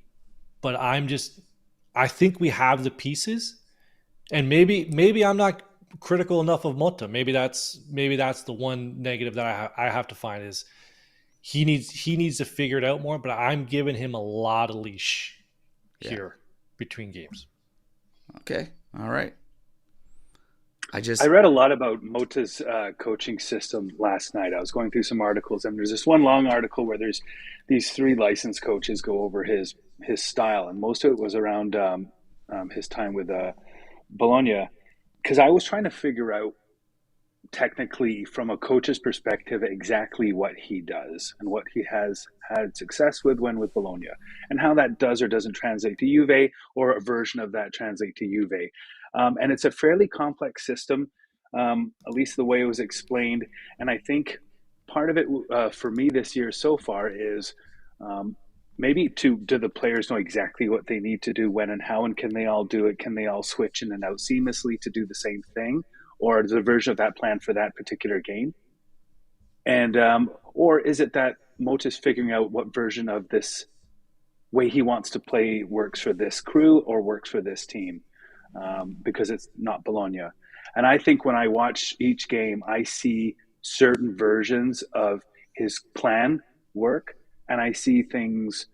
Speaker 2: but I think we have the pieces, and maybe I'm not critical enough of Motta. Maybe that's the one negative that I have to find is he needs to figure it out more. But I'm giving him a lot of leash here between games.
Speaker 1: Okay, all right.
Speaker 3: I read a lot about Motta's coaching system last night. I was going through some articles, and there's this one long article where there's these 3 licensed coaches go over his style, and most of it was around his time with Bologna. Because I was trying to figure out technically from a coach's perspective exactly what he does and what he has had success with Bologna, and how that does or doesn't translate to Juve, or a version of that translate to Juve. And it's a fairly complex system, at least the way it was explained. And I think part of it for me this year so far is maybe do the players know exactly what they need to do when and how, and can they all do it? Can they all switch in and out seamlessly to do the same thing? Or is a version of that plan for that particular game? And or is it that Motta's figuring out what version of this way he wants to play works for this crew or works for this team? Because it's not Bologna. And I think when I watch each game, I see certain versions of his plan work, and I see things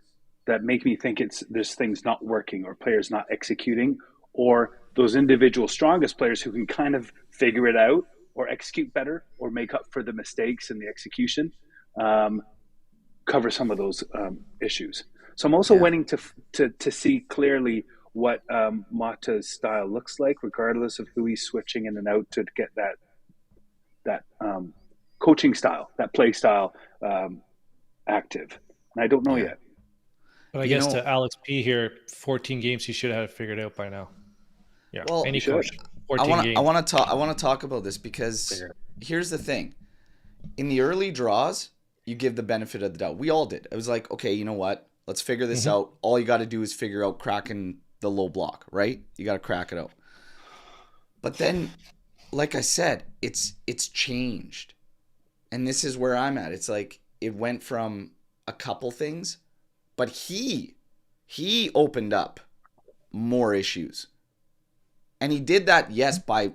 Speaker 3: that make me think there's things not working, or players not executing, or those individual strongest players who can kind of figure it out or execute better or make up for the mistakes in the execution, cover some of those issues. So I'm also waiting to see clearly what Motta's style looks like, regardless of who he's switching in and out, to get that coaching style, that play style active. And I don't know yet.
Speaker 2: But I guess to Alex P here, 14 games, he should have figured it out by now. Yeah,
Speaker 1: well,
Speaker 2: any coach.
Speaker 1: I want to talk about this because here's the thing: in the early draws, you give the benefit of the doubt. We all did. It was like, okay, you know what? Let's figure this out. All you got to do is figure out cracking the low block, right? You got to crack it out. But then, like I said, it's changed, and this is where I'm at. It's like it went from a couple things, but he opened up more issues. And he did that, yes, by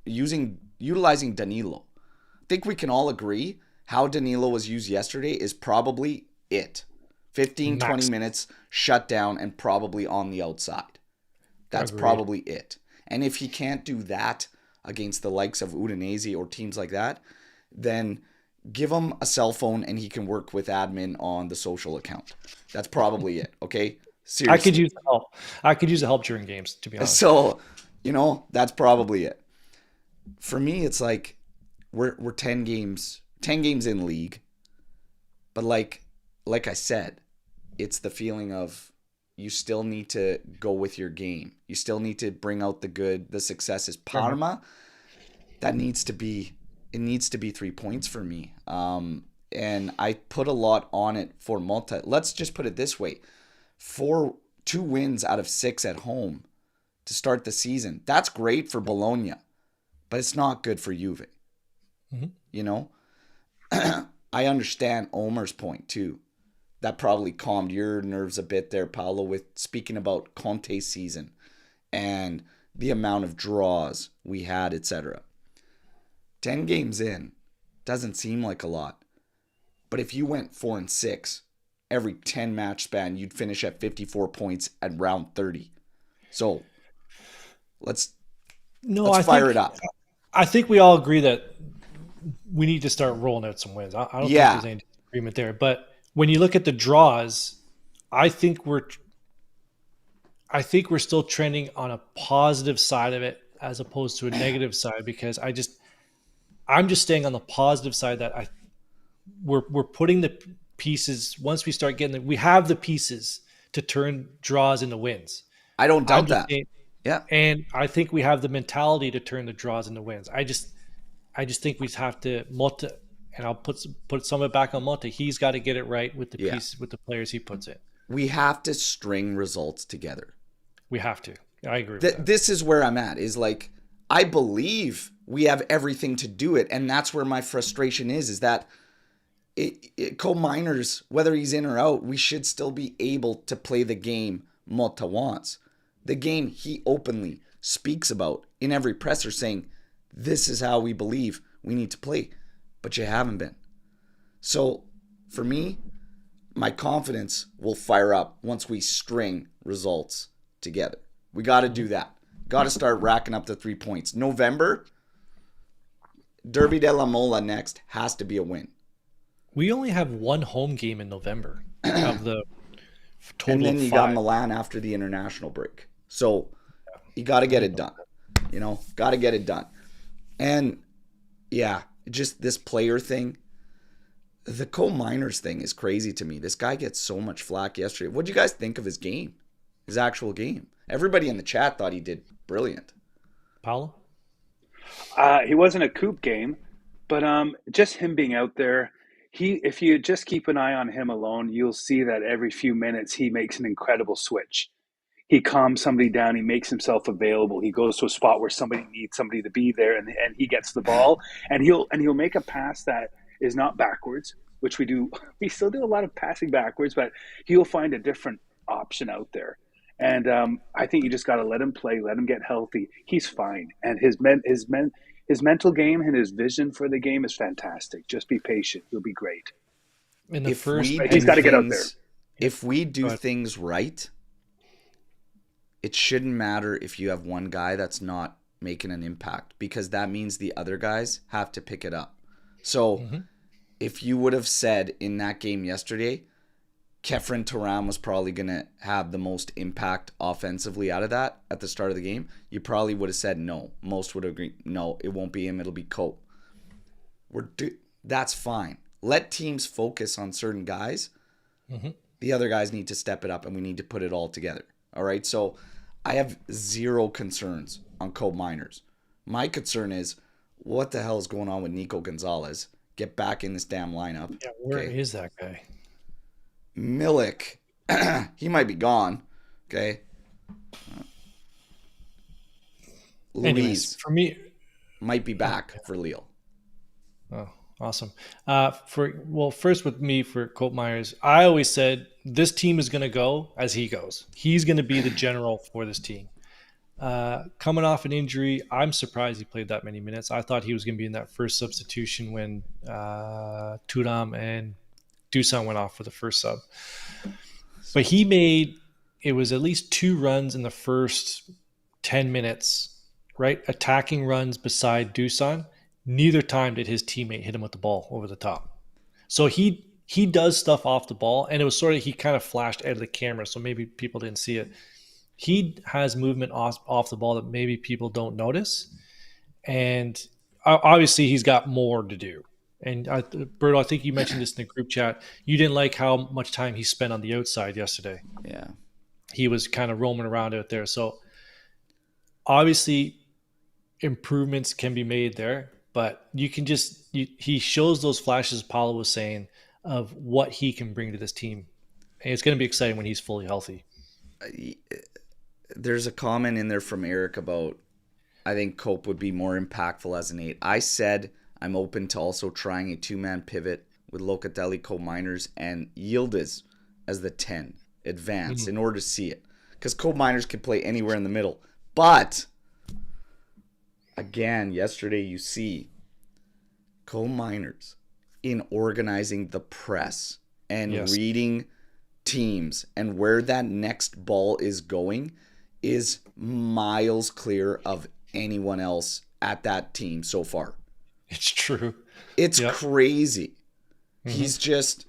Speaker 1: utilizing Danilo. I think we can all agree how Danilo was used yesterday is probably it. 15, 20 minutes, shut down, and probably on the outside. That's probably it. And if he can't do that against the likes of Udinese or teams like that, then give him a cell phone and he can work with admin on the social account. That's probably it, okay? Seriously.
Speaker 2: I could use the help. I could use the help during games, to be honest.
Speaker 1: So, that's probably it. For me, it's like we're 10 games in league. But like I said, it's the feeling of you still need to go with your game. You still need to bring out the good, the successes. Parma, that needs to be 3 points for me. And I put a lot on it for Motta. Let's just put it this way. 2 wins out of 6 at home to start the season. That's great for Bologna, but it's not good for Juve.
Speaker 2: Mm-hmm.
Speaker 1: You know, I understand Omer's point too. That probably calmed your nerves a bit there, Paolo, with speaking about Conte's season and the amount of draws we had, etc. 10 games in doesn't seem like a lot. But if you went 4-6, every 10 match span, you'd finish at 54 points at round 30. So let's fire it up.
Speaker 2: I think we all agree that we need to start rolling out some wins. I don't think there's any disagreement there. But when you look at the draws, I think we're still trending on a positive side of it as opposed to a negative side, because I'm just staying on the positive side that we're putting the pieces. Once we start getting we have the pieces to turn draws into wins.
Speaker 1: I don't doubt that.
Speaker 2: Yeah. And I think we have the mentality to turn the draws into wins. I just think we have to Motta, and I'll put some of it back on Motta. He's got to get it right with the piece with the players he puts in.
Speaker 1: We have to string results together.
Speaker 2: We have to. I agree with that.
Speaker 1: This is where I'm at, is like, I believe we have everything to do it. And that's where my frustration is that coal miners, whether he's in or out, we should still be able to play the game Motta wants. The game he openly speaks about in every presser, saying, this is how we believe we need to play. But you haven't been. So for me, my confidence will fire up once we string results together. We got to do that. Got to start racking up the 3 points. November, Derby della Mola next has to be a win.
Speaker 2: We only have one home game in November of the total.
Speaker 1: And then you got Milan after the international break. So you got to get it done. Got to get it done. And yeah, just this player thing. The coal miners thing is crazy to me. This guy gets so much flack yesterday. What do you guys think of his game? His actual game? Everybody in the chat thought he did brilliant.
Speaker 2: Paolo?
Speaker 3: He wasn't a coup game, but just him being out there, if you just keep an eye on him alone, you'll see that every few minutes he makes an incredible switch. He calms somebody down. He makes himself available. He goes to a spot where somebody needs somebody to be there, and he gets the ball, and he'll make a pass that is not backwards, which we do. We still do a lot of passing backwards, but he'll find a different option out there. And I think you just got to let him play, let him get healthy. He's fine, and his mental game and his vision for the game is fantastic. Just be patient; he'll be great.
Speaker 1: He's got to get out there. If we do things right, it shouldn't matter if you have one guy that's not making an impact, because that means the other guys have to pick it up. So if you would have said in that game yesterday, Kefren Turan was probably going to have the most impact offensively out of that at the start of the game, you probably would have said no. Most would agree, no, it won't be him, it'll be Cope. That's fine. Let teams focus on certain guys. The other guys need to step it up, and we need to put it all together. All right, so I have zero concerns on Cope Miners. My concern is, what the hell is going on with Nico Gonzalez? Get back in this damn lineup.
Speaker 2: Yeah, where is that guy?
Speaker 1: Milik, he might be gone. Okay. Louise,
Speaker 2: for me,
Speaker 1: might be back for Lille.
Speaker 2: Oh, awesome. First with me for Cope Myers, I always said this team is going to go as he goes. He's going to be the general for this team. Coming off an injury, I'm surprised he played that many minutes. I thought he was going to be in that first substitution when Thuram and Dusan went off for the first sub. But it was at least 2 runs in the first 10 minutes, right? Attacking runs beside Dusan. Neither time did his teammate hit him with the ball over the top. So he does stuff off the ball, and it was sort of, he kind of flashed out of the camera, so maybe people didn't see it. He has movement off the ball that maybe people don't notice. And obviously he's got more to do. And Berto, I think you mentioned this in the group chat. You didn't like how much time he spent on the outside yesterday.
Speaker 1: Yeah.
Speaker 2: He was kind of roaming around out there. So obviously improvements can be made there, but you can he shows those flashes, Paulo was saying, of what he can bring to this team. And it's going to be exciting when he's fully healthy.
Speaker 1: There's a comment in there from Eric about I think Cope would be more impactful as an 8. I said I'm open to also trying a 2-man pivot with Locatelli, Cope Miners, and Yildiz as the 10 advance in order to see it. Because Cope Miners can play anywhere in the middle. But, again, yesterday you see Cope Miners in organizing the press and reading teams and where that next ball is going is miles clear of anyone else at that team so far.
Speaker 2: It's true.
Speaker 1: It's crazy. He's just,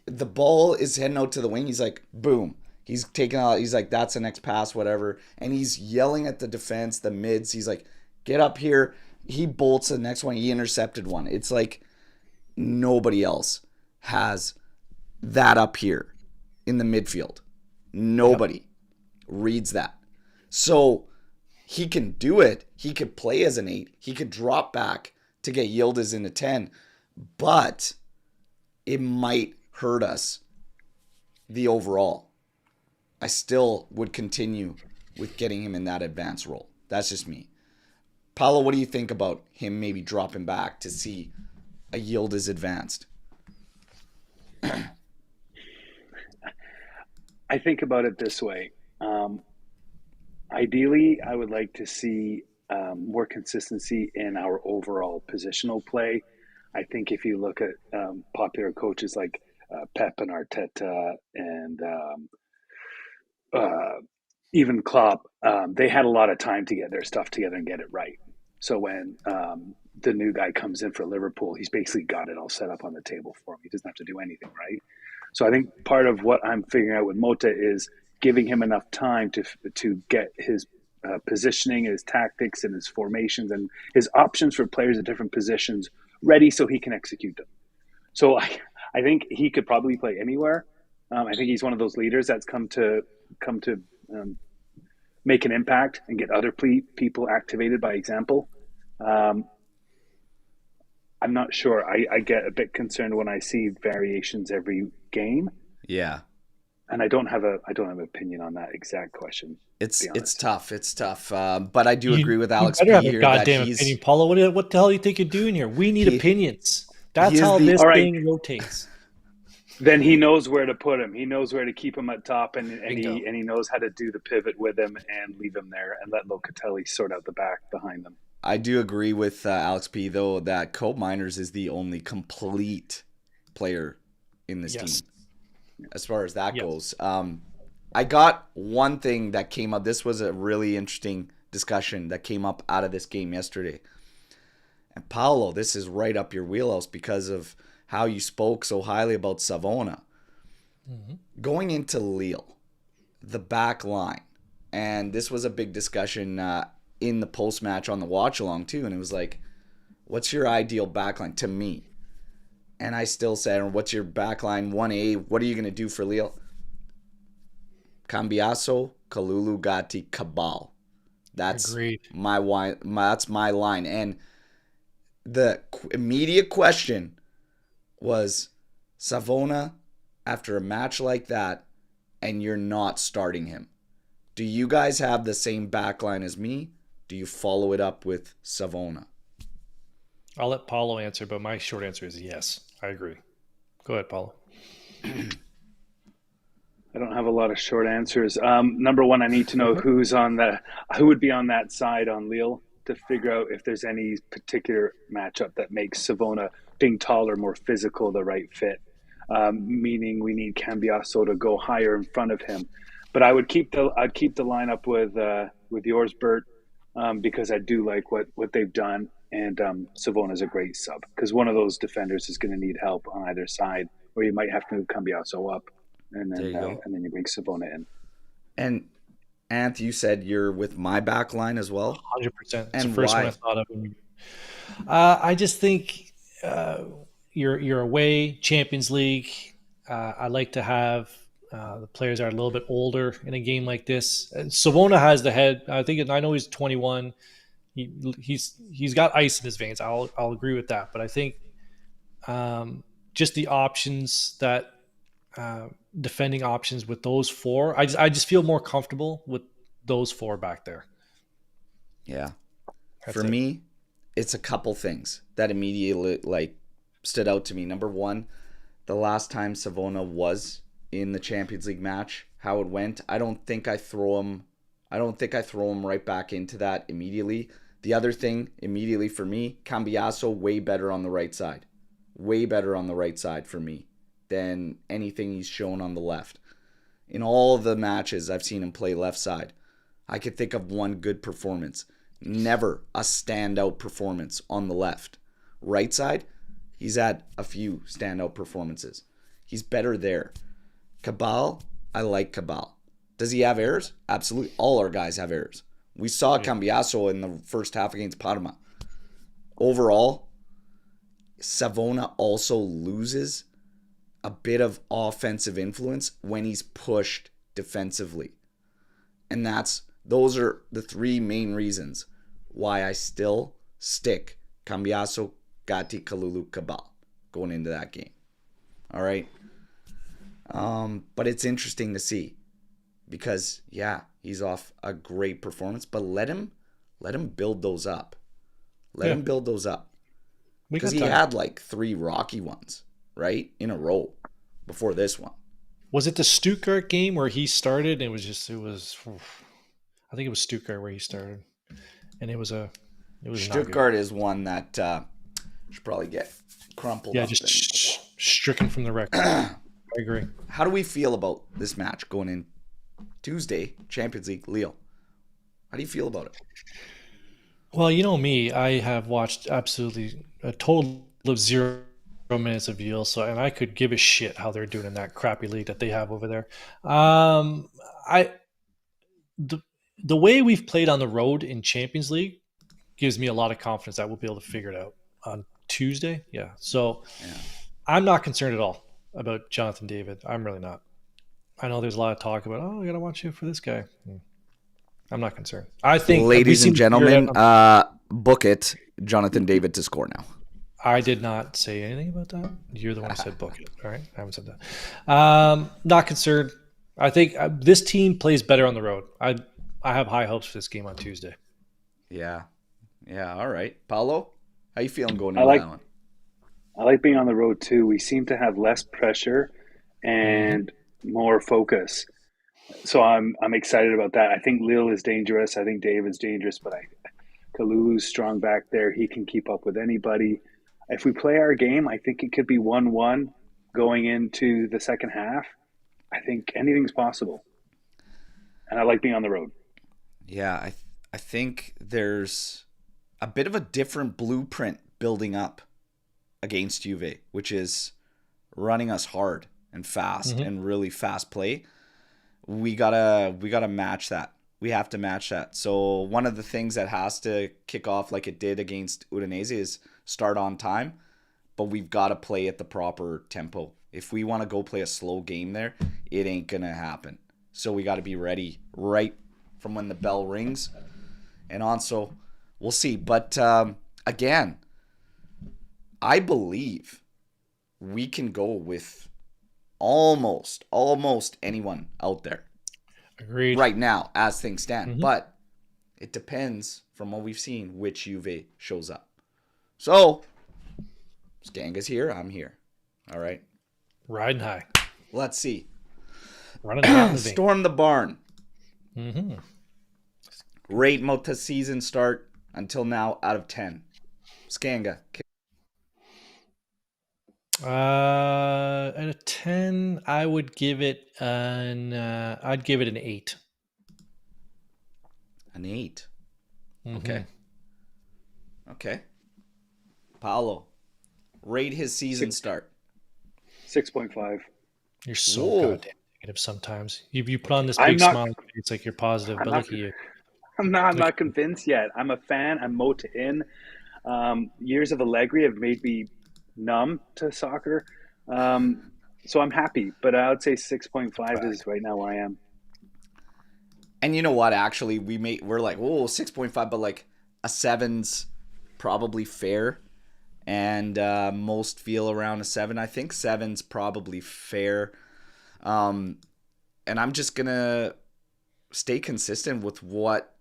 Speaker 1: the ball is heading out to the wing. He's like, boom. He's taking out, he's like, that's the next pass, whatever. And he's yelling at the defense, the mids. He's like, get up here. He bolts the next one. He intercepted one. It's like nobody else has that up here in the midfield. Nobody reads that. So he can do it. He could play as an 8. He could drop back to get Yildiz in a 10. But it might hurt us the overall. I still would continue with getting him in that advanced role. That's just me. Paulo, what do you think about him maybe dropping back to see a Yildiz advanced?
Speaker 3: I think about it this way. Ideally, I would like to see more consistency in our overall positional play. I think if you look at popular coaches like Pep and Arteta and even Klopp, they had a lot of time to get their stuff together and get it right. So when the new guy comes in for Liverpool, he's basically got it all set up on the table for him. He doesn't have to do anything, right? So I think part of what I'm figuring out with Motta is giving him enough time to get his positioning, his tactics, and his formations, and his options for players at different positions ready so he can execute them. So I think he could probably play anywhere. I think he's one of those leaders that's come to make an impact and get other people activated by example. I'm not sure. I get a bit concerned when I see variations every game.
Speaker 1: Yeah.
Speaker 3: And I don't have an opinion on that exact question.
Speaker 1: It's tough. It's tough. But I do agree with Alex
Speaker 2: P
Speaker 1: here
Speaker 2: goddamn
Speaker 1: that he's
Speaker 2: opinion, Paulo. What the hell do you think you're doing here? We need opinions. That's how this thing rotates.
Speaker 3: Then he knows where to put him. He knows where to keep him at top, and he knows how to do the pivot with him and leave him there and let Locatelli sort out the back behind them.
Speaker 1: I do agree with Alex P, though, that Cope Miners is the only complete player in this team. As far as that goes. I got one thing that came up. This was a really interesting discussion that came up out of this game yesterday. And Paolo, this is right up your wheelhouse because of how you spoke so highly about Savona. Going into Lille, the back line. And this was a big discussion in the post-match on the watch-along too. And it was like, what's your ideal back line to me? And I still said, what's your backline 1A? What are you going to do for Lille? Cambiaso, Kalulu, Gatti, Cabal. That's
Speaker 2: Agreed.
Speaker 1: That's my line. And the immediate question was, Savona, after a match like that, and you're not starting him, do you guys have the same backline as me? Do you follow it up with Savona?
Speaker 2: I'll let Paulo answer, but my short answer is yes. I agree. Go ahead, Paulo.
Speaker 3: I don't have a lot of short answers. Number one, I need to know who would be on that side on Lille to figure out if there's any particular matchup that makes Savona being taller, more physical, the right fit. Meaning we need Cambiaso to go higher in front of him. But I'd keep the lineup with yours, Bert, because I do like what they've done. And Savona's a great sub because one of those defenders is going to need help on either side, or you might have to move Cambiaso up, and then you bring Savona in.
Speaker 1: And Anth, you said you're with my back line as well?
Speaker 2: 100%. It's the first one I thought of. I just think you're away, Champions League. I like to have the players that are a little bit older in a game like this. Savona has the head. I know he's 21. He's got ice in his veins. I'll agree with that. But I think just the options that defending options with those four. I just feel more comfortable with those four back there.
Speaker 1: Yeah.
Speaker 2: That's
Speaker 1: For
Speaker 2: it.
Speaker 1: me, it's a couple things that immediately like stood out to me. Number one, the last time Savona was in the Champions League match, how it went. I don't think I throw him right back into that immediately. The other thing immediately for me, Cambiaso way better on the right side. Way better on the right side for me than anything he's shown on the left. In all the matches I've seen him play left side, I could think of one good performance. Never a standout performance on the left. Right side, he's had a few standout performances. He's better there. Cabal, I like Cabal. Does he have errors? Absolutely. All our guys have errors. We saw Cambiaso in the first half against Parma. Overall, Savona also loses a bit of offensive influence when he's pushed defensively. And those are the three main reasons why I still stick Cambiaso, Gatti, Kalulu, Cabal going into that game. All right. But it's interesting to see because, yeah, he's off a great performance, but let him build those up. Let him build those up. Because he had like 3 rocky ones, right, in a row before this one.
Speaker 2: Was it the Stuttgart game where he started? I think it was Stuttgart where he started, and it was
Speaker 1: Stuttgart is one that should probably get crumpled.
Speaker 2: Yeah, just stricken from the record. I agree.
Speaker 1: How do we feel about this match going in Tuesday, Champions League, Lille? How do you feel about it?
Speaker 2: Well, you know me, I have watched absolutely a total of 0 minutes of Lille, and I could give a shit how they're doing in that crappy league that they have over there. The way we've played on the road in Champions League gives me a lot of confidence that we'll be able to figure it out on Tuesday. Yeah. So I'm not concerned at all about Jonathan David. I'm really not. I know there's a lot of talk about, I got to watch you for this guy. I'm not concerned. I think,
Speaker 1: ladies and gentlemen, book it. Jonathan David to score now.
Speaker 2: I did not say anything about that. You're the one who said book it. All right. I haven't said that. Not concerned. I think this team plays better on the road. I have high hopes for this game on Tuesday.
Speaker 1: Yeah. Yeah. All right. Paulo, how you feeling going into that one?
Speaker 3: I like being on the road too. We seem to have less pressure and more focus. So I'm excited about that. I think Lille is dangerous. I think David's dangerous, but Kalulu's strong back there. He can keep up with anybody. If we play our game, I think it could be 1-1 going into the second half. I think anything's possible. And I like being on the road.
Speaker 1: Yeah, I think there's a bit of a different blueprint building up against Juve, which is running us hard and fast and really fast play. We gotta match that. We have to match that. So one of the things that has to kick off like it did against Udinese is start on time, but we've got to play at the proper tempo. If we want to go play a slow game there, it ain't gonna happen. So we got to be ready right from when the bell rings, and also we'll see. But again, I believe we can go with almost anyone out there.
Speaker 2: Agreed.
Speaker 1: Right now, as things stand. But it depends from what we've seen which Juve shows up. So, Skanga's here. I'm here. All right.
Speaker 2: Riding high.
Speaker 1: Let's see.
Speaker 2: Running hot in the vein.
Speaker 1: Storm the barn. Rate Motta's season start until now out of 10. Skanga.
Speaker 2: Out of 10, I would give it I'd give it an 8.
Speaker 1: An 8. Okay. Paolo, rate his season start.
Speaker 3: 6.5.
Speaker 2: You're so goddamn negative sometimes. You put on this big smile. It's like you're positive, but look at you.
Speaker 3: I'm not convinced yet. I'm a fan. I'm Motta in. Years of Allegri have made me numb to soccer. So I'm happy, but I would say 6.5 is right now where I am.
Speaker 1: And you know what? Actually, we're like, 6.5, but like a 7's probably fair, and most feel around a 7. I think 7's probably fair. And I'm just going to stay consistent with what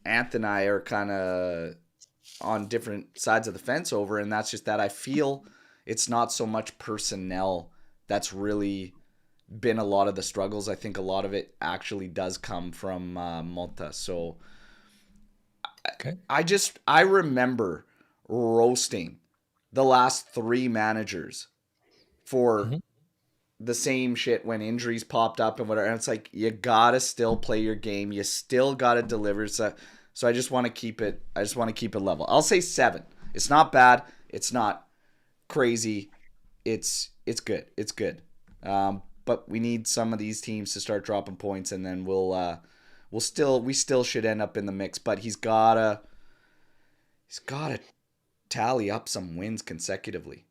Speaker 1: Anth and I are kind of on different sides of the fence over, and that's just that I feel it's not so much personnel that's really been a lot of the struggles. I think a lot of it actually does come from Motta. So
Speaker 2: Okay.
Speaker 1: I remember roasting the last 3 managers for the same shit when injuries popped up and whatever. And it's like, you gotta still play your game. You still gotta deliver. So I just want to keep it. I just want to keep it level. I'll say 7. It's not bad. It's not crazy. It's good. It's good. But we need some of these teams to start dropping points, and then we still should end up in the mix. But he's gotta tally up some wins consecutively.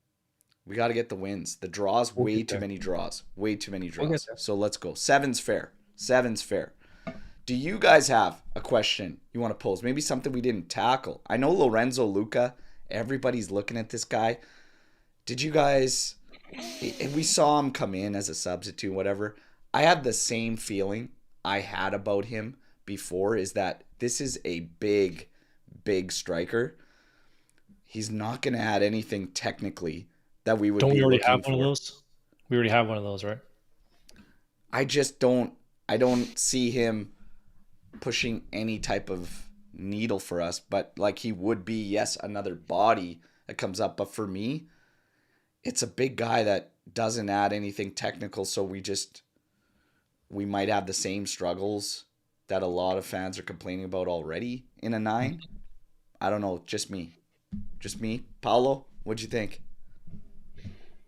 Speaker 1: We got to get the wins. The draws, way too many draws. Way too many draws. So let's go. 7's fair. 7's fair. Do you guys have a question you want to pose? Maybe something we didn't tackle. I know Lorenzo Luca, everybody's looking at this guy. Did you guys, we saw him come in as a substitute, whatever. I had the same feeling I had about him before, is that this is a big, big striker. He's not going to add anything technically that we would be looking for. Don't we already have
Speaker 2: one of those? We already have one of those, right?
Speaker 1: I don't see him pushing any type of needle for us, but like he would be, yes, another body that comes up. But for me, it's a big guy that doesn't add anything technical. So we might have the same struggles that a lot of fans are complaining about already in a 9. I don't know. Just me. Paolo, what'd you think?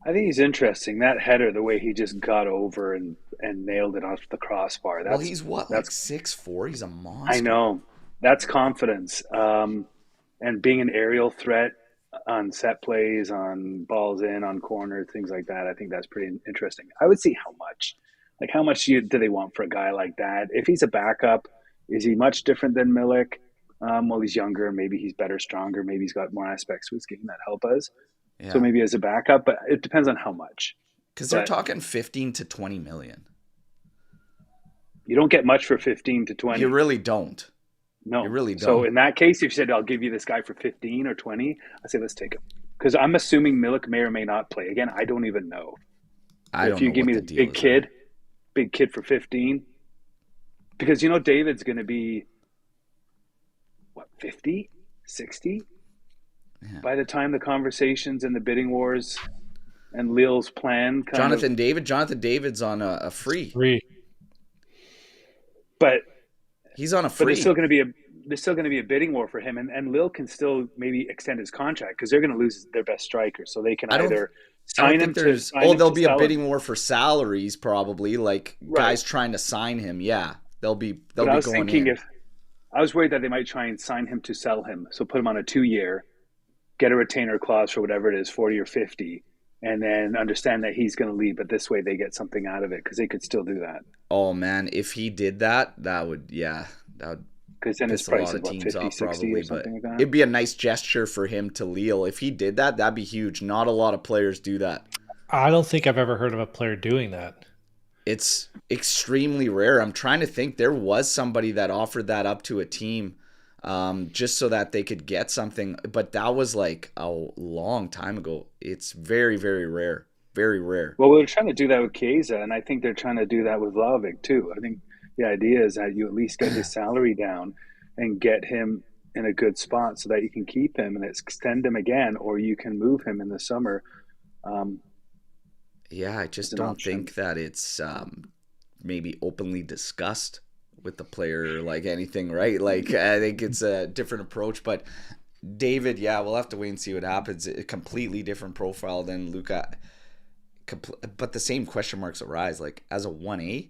Speaker 3: I think he's interesting. That header, the way he just got over and nailed it off the crossbar.
Speaker 1: Well, he's what, like 6'4"? He's a monster.
Speaker 3: I know. That's confidence. And being an aerial threat on set plays, on balls in, on corner, things like that, I think that's pretty interesting. I would see how much. Like, how much do they want for a guy like that? If he's a backup, is he much different than Milik? Well, he's younger. Maybe he's better, stronger. Maybe he's got more aspects to his game that help us. Yeah. So maybe as a backup, but it depends on how much.
Speaker 1: Because they're talking 15 to 20 million.
Speaker 3: You don't get much for 15 to 20.
Speaker 1: You really don't.
Speaker 3: No.
Speaker 1: You really don't.
Speaker 3: So in that case, if you said, I'll give you this guy for 15 or 20, I say, let's take him. Because I'm assuming Milik may or may not play. Again, I don't even know. If you give me the big kid for 15, because, David's going to be, 50, 60? Yeah. By the time the conversations and the bidding wars and Lille's plan
Speaker 1: Jonathan David's on a free.
Speaker 3: But
Speaker 1: he's on a free.
Speaker 3: But there's still going to be a bidding war for him, and Lille can still maybe extend his contract because they're going to lose their best striker, so they can either sign him to
Speaker 1: there'll be a bidding war for salaries probably, like guys trying to sign him. Yeah, they'll be going in.
Speaker 3: I was worried that they might try and sign him to sell him, so put him on a 2-year, get a retainer clause for whatever it is, 40 or 50, and then understand that he's going to leave, but this way they get something out of it, because they could still do that.
Speaker 1: Oh, man, if he did that would
Speaker 3: because then
Speaker 1: piss
Speaker 3: his price
Speaker 1: a lot of
Speaker 3: is,
Speaker 1: teams
Speaker 3: 50,
Speaker 1: off
Speaker 3: 60
Speaker 1: probably,
Speaker 3: or something like that.
Speaker 1: It'd be a nice gesture for him to Lille. If he did that, that'd be huge. Not a lot of players do that.
Speaker 2: I don't think I've ever heard of a player doing that.
Speaker 1: It's extremely rare. I'm trying to think. There was somebody that offered that up to a team just so that they could get something. But that was like a long time ago. It's very, very rare. Very rare.
Speaker 3: Well, we're trying to do that with Chiesa, and I think they're trying to do that with Vlahovic too. I think the idea is that you at least get his salary down and get him in a good spot so that you can keep him and extend him again, or you can move him in the summer.
Speaker 1: Yeah, I just don't think that it's maybe openly discussed with the player like anything, right? Like, I think it's a different approach. But David, yeah, we'll have to wait and see what happens. A completely different profile than Luca. But the same question marks arise. Like, as a 1A,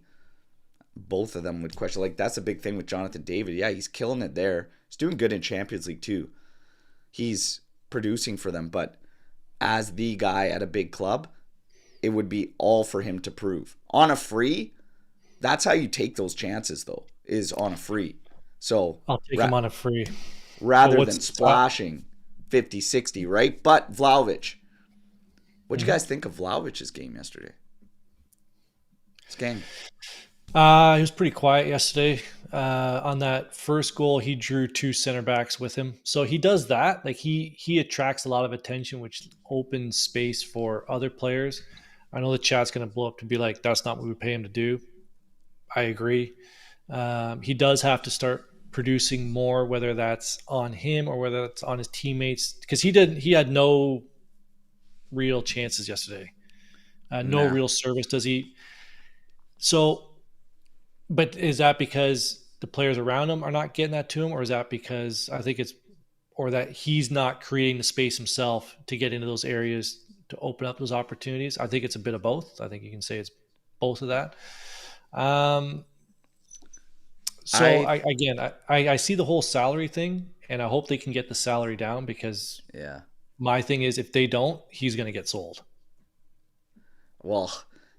Speaker 1: both of them would question. Like, that's a big thing with Jonathan David. Yeah, he's killing it there. He's doing good in Champions League too. He's producing for them. But as the guy at a big club, it would be all for him to prove. On a free, that's how you take those chances, though, is on a free. So
Speaker 2: I'll take him on a free.
Speaker 1: Rather than splashing 50, 60, right? But Vlahovic. What'd you guys think of Vlahovic's game yesterday? Skang.
Speaker 2: He was pretty quiet yesterday. On that first goal, he drew 2 center backs with him. So he does that. Like he attracts a lot of attention, which opens space for other players. I know the chat's going to blow up to be like, that's not what we pay him to do. I agree. He does have to start producing more, whether that's on him or whether that's on his teammates, because he had no real chances yesterday. No real service. Does he? So, but is that because the players around him are not getting that to him, or is that because I think it's, or that he's not creating the space himself to get into those areas to open up those opportunities? I think it's a bit of both. I think you can say it's both of that. So I see the whole salary thing, and I hope they can get the salary down, because my thing is, if they don't, he's going to get sold.
Speaker 1: Well,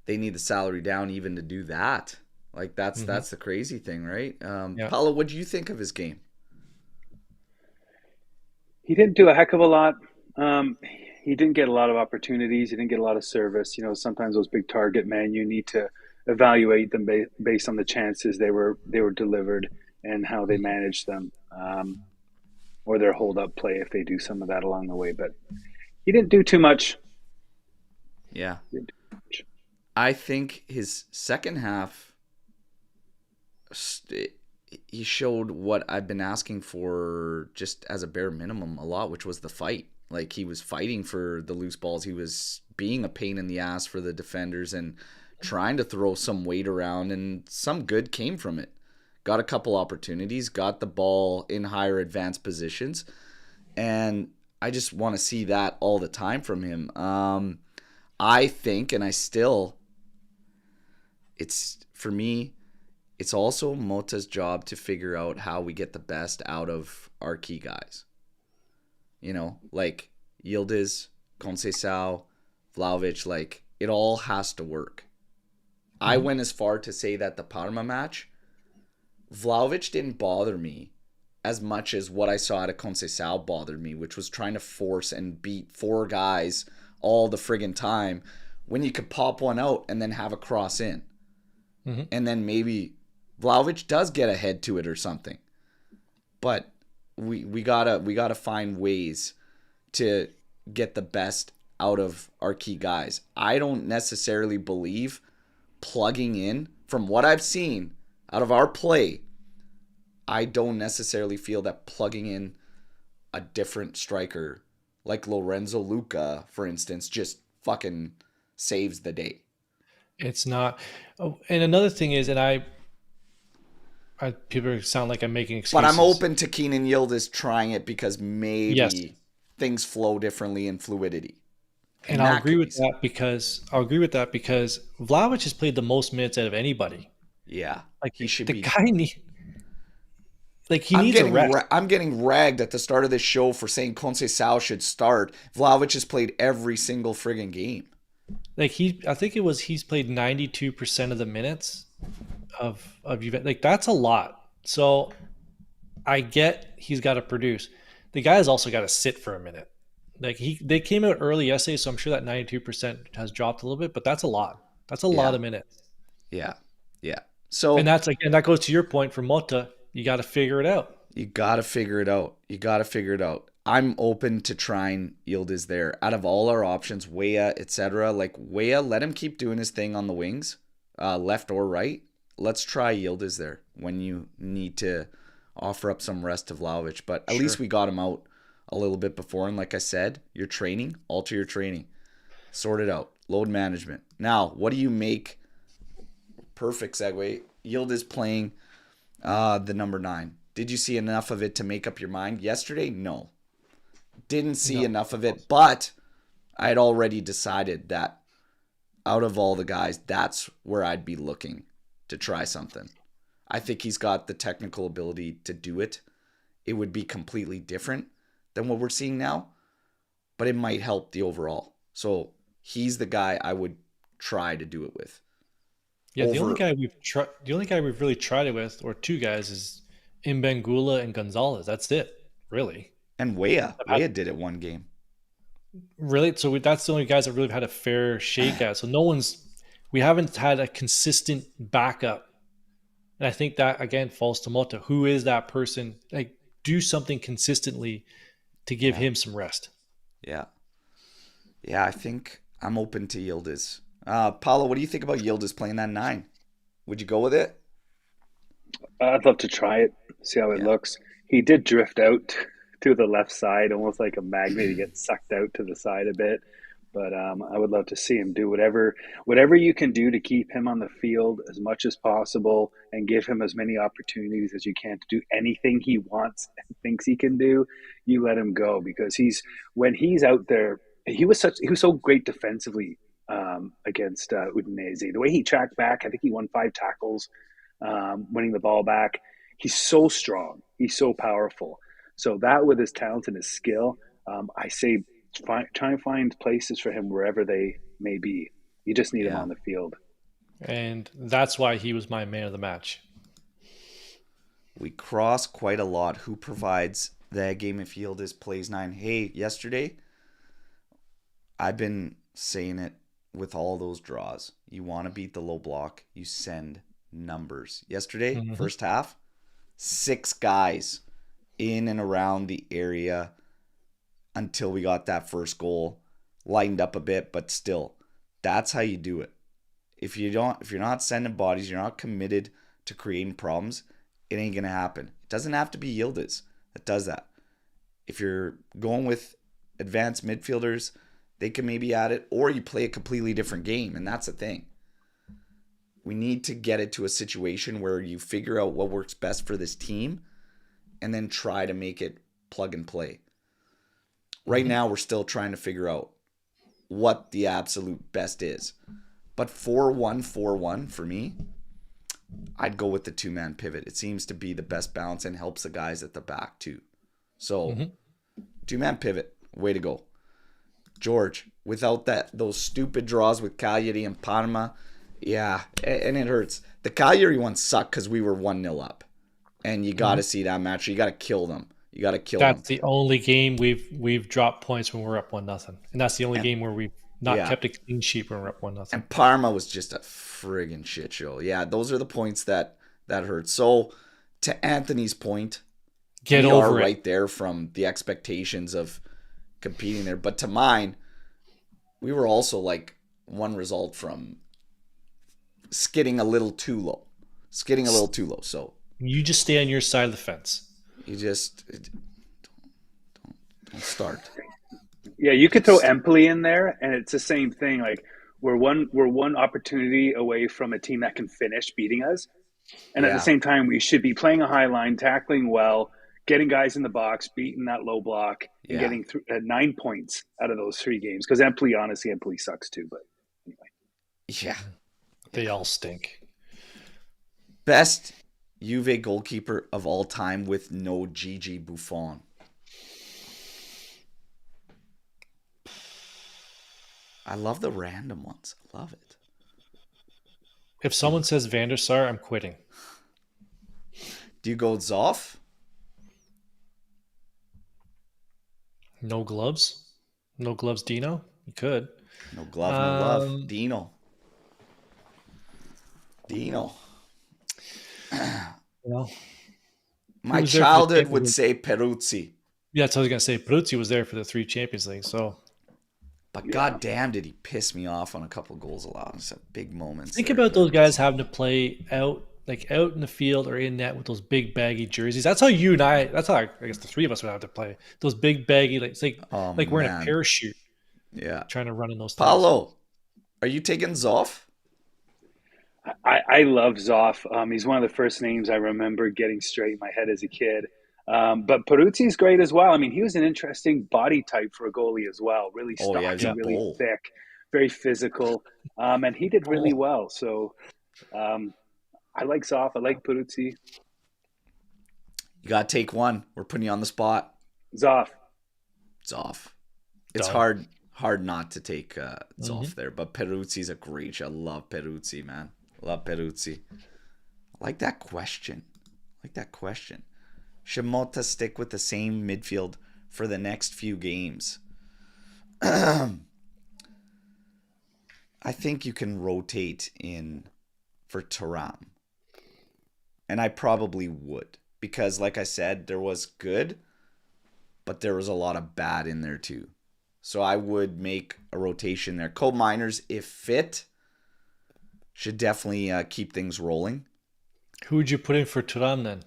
Speaker 1: they need the salary down even to do that. Like that's the crazy thing, right? Paulo, what do you think of his game?
Speaker 3: He didn't do a heck of a lot. He didn't get a lot of opportunities. He didn't get a lot of service. Sometimes those big target men, you need to evaluate them based on the chances they were delivered and how they managed them, or their hold up play if they do some of that along the way. But he didn't do too much.
Speaker 1: Yeah. I think his second half, he showed what I've been asking for just as a bare minimum a lot, which was the fight. Like, he was fighting for the loose balls. He was being a pain in the ass for the defenders and trying to throw some weight around, and some good came from it. Got a couple opportunities, got the ball in higher advanced positions, and I just want to see that all the time from him. I think, and for me, it's also Motta's job to figure out how we get the best out of our key guys. Like Yildiz, Conceição, Vlahovic, like, it all has to work. I went as far to say that the Parma match, Vlahovic didn't bother me as much as what I saw out of Conceição bothered me, which was trying to force and beat 4 guys all the friggin' time when you could pop one out and then have a cross in. And then maybe Vlahovic does get ahead to it or something. But we gotta find ways to get the best out of our key guys. I don't necessarily believe plugging in, from what I've seen out of our play, I don't necessarily feel that plugging in a different striker like Lorenzo Luca, for instance, just fucking saves the day.
Speaker 2: It's not. Oh, and another thing is, and I people sound like I'm making excuses,
Speaker 1: but I'm open to Keenan Yildiz trying it, because maybe things flow differently in fluidity.
Speaker 2: And I'll agree with that because Vlahovic has played the most minutes out of anybody.
Speaker 1: Yeah,
Speaker 2: like
Speaker 1: he should
Speaker 2: the
Speaker 1: be.
Speaker 2: Guy needs a rest.
Speaker 1: I'm getting ragged at the start of this show for saying Conceição should start. Vlahovic has played every single friggin' game.
Speaker 2: Like I think he's played 92% of the minutes of Juventus. Like, that's a lot. So I get he's got to produce. The guy's also got to sit for a minute. Like, they came out early yesterday, so I'm sure that 92% has dropped a little bit, but that's a lot. That's a lot of minutes.
Speaker 1: Yeah. So,
Speaker 2: and that goes to your point for Motta. You got to figure it out.
Speaker 1: You got to figure it out. I'm open to trying Yildiz there. Out of all our options, Weah, etc. Like, Weah, let him keep doing his thing on the wings, left or right. Let's try Yildiz there when you need to offer up some rest to Vlahovic. But at least we got him out a little bit before. And like I said, your training, alter your training. Sort it out. Load management. Now, what do you make? Perfect segue. Yildiz playing the number 9. Did you see enough of it to make up your mind yesterday? No. Didn't see enough of it, but I had already decided that out of all the guys, that's where I'd be looking to try something. I think he's got the technical ability to do it. It would be completely different than what we're seeing now, but it might help the overall. So he's the guy I would try to do it with.
Speaker 2: Yeah, the only guy we've really tried it with, or 2 guys, is Mbengula and Gonzalez. That's it, really.
Speaker 1: And Weah did it one game.
Speaker 2: Really? So that's the only guys that really had a fair shake at. So We haven't had a consistent backup. And I think that, again, falls to Motta. Who is that person? Like, do something consistently to give him some rest.
Speaker 1: Yeah. Yeah, I think I'm open to Yildiz. Paulo, what do you think about Yildiz playing that 9? Would you go with it?
Speaker 3: I'd love to try it, see how it looks. He did drift out to the left side, almost like a magnet. He gets sucked out to the side a bit. But I would love to see him do whatever you can do to keep him on the field as much as possible and give him as many opportunities as you can to do anything he wants and thinks he can do. You let him go, because when he's out there, he was so great defensively against Udinese. The way he tracked back, I think he won 5 tackles, winning the ball back. He's so strong. He's so powerful. So that, with his talent and his skill, I say, try and find places for him wherever they may be. You just need him on the field.
Speaker 2: And that's why he was my man of the match.
Speaker 1: We cross quite a lot. Who provides that game if Yildiz plays 9? Hey, yesterday, I've been saying it with all those draws. You want to beat the low block, you send numbers. Yesterday, first half, 6 guys in and around the area until we got that first goal, lightened up a bit, but still, that's how you do it. If you're not sending bodies, you're not committed to creating problems, it ain't gonna happen. It doesn't have to be Yildiz that does that. If you're going with advanced midfielders, they can maybe add it, or you play a completely different game, and that's the thing. We need to get it to a situation where you figure out what works best for this team and then try to make it plug and play. Right now, we're still trying to figure out what the absolute best is. But 4-1-4-1 for me, I'd go with the 2-man pivot. It seems to be the best balance and helps the guys at the back too. So 2-man pivot, way to go. George, without those stupid draws with Cagliari and Parma, and it hurts. The Cagliari one sucked because we were 1-0 up. And you got to see that match. You got to kill them. You got to kill them.
Speaker 2: That's the only game we've dropped points when we're up 1-0. And that's the only game where we've not kept a clean sheet when we're up 1-0.
Speaker 1: And Parma was just a friggin' shit show. Yeah, those are the points that hurt. So, to Anthony's point,
Speaker 2: we are
Speaker 1: right there from the expectations of competing there. But to mine, we were also like one result from skidding a little too low. So
Speaker 2: you just stay on your side of the fence.
Speaker 1: You just don't start.
Speaker 3: Yeah, you could throw Empoli in there, and it's the same thing. Like we're one opportunity away from a team that can finish beating us, and at the same time, we should be playing a high line, tackling well, getting guys in the box, beating that low block, and getting 9 points out of those 3 games. Because Empoli sucks too. But anyway,
Speaker 2: they all stink.
Speaker 1: Best Juve goalkeeper of all time with no Gigi Buffon. I love the random ones. I love it.
Speaker 2: If someone says Van der Sar, I'm quitting.
Speaker 1: Do you go Zoff?
Speaker 2: No gloves? No gloves, Dino? You could.
Speaker 1: No glove, no love. Dino.
Speaker 2: Well,
Speaker 1: my childhood would say Peruzzi.
Speaker 2: Yeah, that's what I was going to say. Peruzzi was there for the 3 Champions League, so.
Speaker 1: But goddamn, did he piss me off on a couple goals allowed. Some big moments.
Speaker 2: Think about those guys having to play out in the field or in net with those big baggy jerseys. That's how I guess the 3 of us would have to play. Those big baggy, it's like wearing a parachute.
Speaker 1: Yeah.
Speaker 2: Trying to run in those things.
Speaker 1: Paulo, are you taking Zoff?
Speaker 3: I love Zoff. He's one of the first names I remember getting straight in my head as a kid. But Peruzzi's great as well. I mean, he was an interesting body type for a goalie as well. Really stocky, really thick, very physical. And he did really well. So I like Zoff. I like Peruzzi.
Speaker 1: You got to take one. We're putting you on the spot.
Speaker 3: Zoff.
Speaker 1: It's hard not to take Zoff there. But Peruzzi's a great. I love Peruzzi, man. Love Peruzzi. I like that question. Should Motta stick with the same midfield for the next few games? I think you can rotate in for Thuram. And I probably would. Because, like I said, there was good, but there was a lot of bad in there too. So I would make a rotation there. Cole Miners, if fit, should definitely keep things rolling.
Speaker 2: Who would you put in for Thuram then?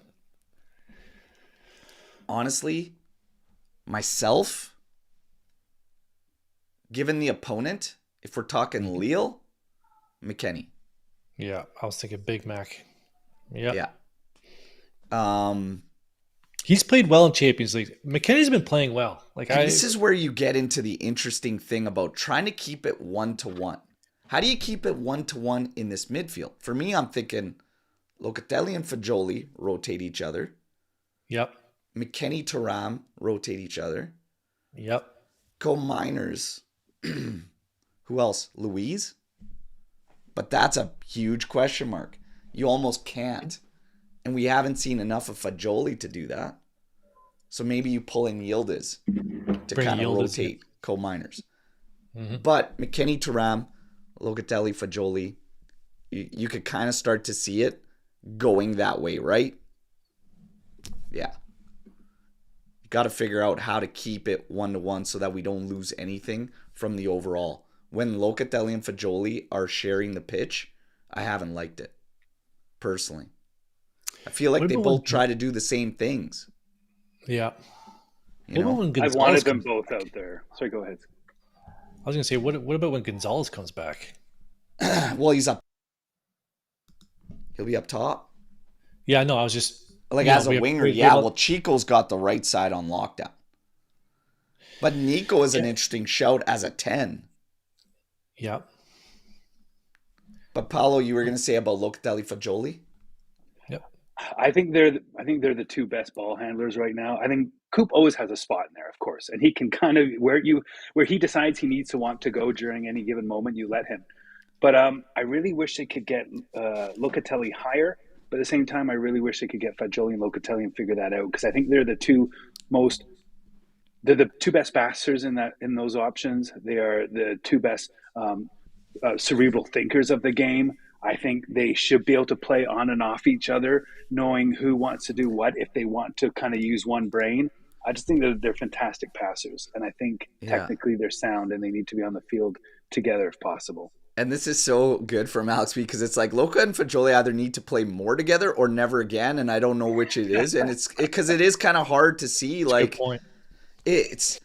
Speaker 1: Honestly, myself, given the opponent, if we're talking Lille, McKennie.
Speaker 2: Yeah, I was thinking Big Mac. Yep.
Speaker 1: Yeah.
Speaker 2: He's played well in Champions League. McKennie's been playing well.
Speaker 1: This is where you get into the interesting thing about trying to keep it 1-1. How do you keep it 1-1 in this midfield? For me, I'm thinking Locatelli and Fagioli rotate each other.
Speaker 2: Yep.
Speaker 1: McKennie, Thuram rotate each other.
Speaker 2: Yep.
Speaker 1: Cole Miners. Who else? Louise? But that's a huge question mark. You almost can't. And we haven't seen enough of Fagioli to do that. So maybe you pull in Yildiz to kind of rotate Cole Miners. Mm-hmm. But McKennie, Thuram, Locatelli, Fagioli, you could kind of start to see it going that way, right? Yeah. You got to figure out how to keep it 1-1 so that we don't lose anything from the overall. When Locatelli and Fagioli are sharing the pitch, I haven't liked it, personally. I feel like they both try to do the same things.
Speaker 2: Yeah.
Speaker 3: I've wanted them both out there. Sorry, go ahead.
Speaker 2: I was going to say, what about when Gonzalez comes back?
Speaker 1: Well, he's up. He'll be up top.
Speaker 2: Yeah, no, I was just...
Speaker 1: as a winger, well, Chico's got the right side on lockdown. But Nico is an interesting shout as a 10.
Speaker 2: Yeah.
Speaker 1: But Paolo, you were going to say about Locatelli, Fagioli?
Speaker 3: Yep. I think they're the two best ball handlers right now. I think Coop always has a spot in there, of course, and he can kind of where he decides he needs to want to go during any given moment, you let him. But I really wish they could get Locatelli higher. But at the same time, I really wish they could get Fagioli and Locatelli and figure that out, because I think they're the two best passers in those options. They are the two best cerebral thinkers of the game. I think they should be able to play on and off each other, knowing who wants to do what if they want to kind of use one brain. I just think they're fantastic passers, and I think technically they're sound, and they need to be on the field together if possible.
Speaker 1: And this is so good from Alex because it's like Luca and Fagioli either need to play more together or never again, and I don't know which it is. And it's because it is kind of hard to see. Like,
Speaker 2: good point.
Speaker 1: It's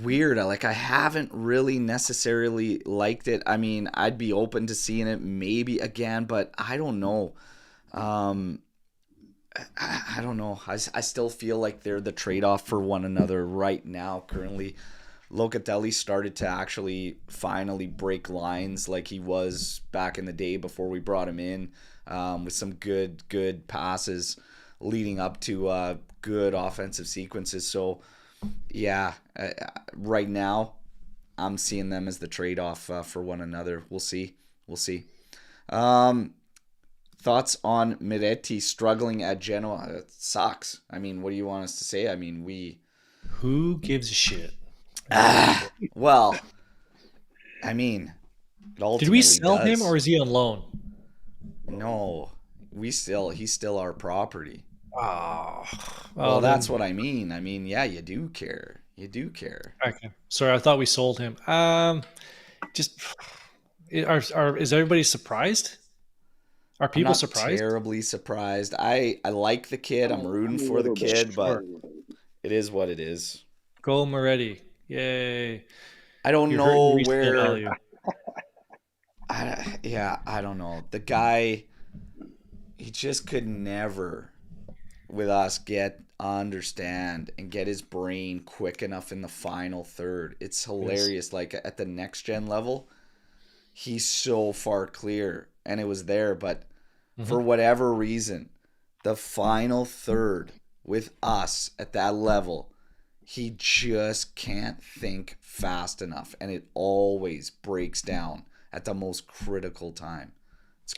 Speaker 1: weird. I haven't really necessarily liked it. I mean, I'd be open to seeing it maybe again, but I don't know. I don't know. I still feel like they're the trade-off for one another right now, currently. Locatelli started to actually finally break lines like he was back in the day before we brought him in, with some good passes leading up to good offensive sequences. So, yeah, right now I'm seeing them as the trade-off for one another. We'll see. Thoughts on Miretti struggling at Genoa? It sucks. I mean, what do you want us to say? I mean,
Speaker 2: Who gives a shit?
Speaker 1: Well, I mean,
Speaker 2: did we sell him or is he on loan?
Speaker 1: No, he's still our property.
Speaker 2: Oh,
Speaker 1: well, that's what I mean. I mean, yeah, you do care.
Speaker 2: Okay, sorry, I thought we sold him. Is everybody surprised? Are people surprised?
Speaker 1: Terribly surprised. I like the kid. I'm rooting for the kid, but it is what it is.
Speaker 2: Go Moretti. Yay.
Speaker 1: I don't know where. I don't know. The guy, he just could never, with us, understand and get his brain quick enough in the final third. It's hilarious. Yes. Like at the next gen level, he's so far clear, and it was there, but for whatever reason, the final third with us at that level, he just can't think fast enough, and it always breaks down at the most critical time.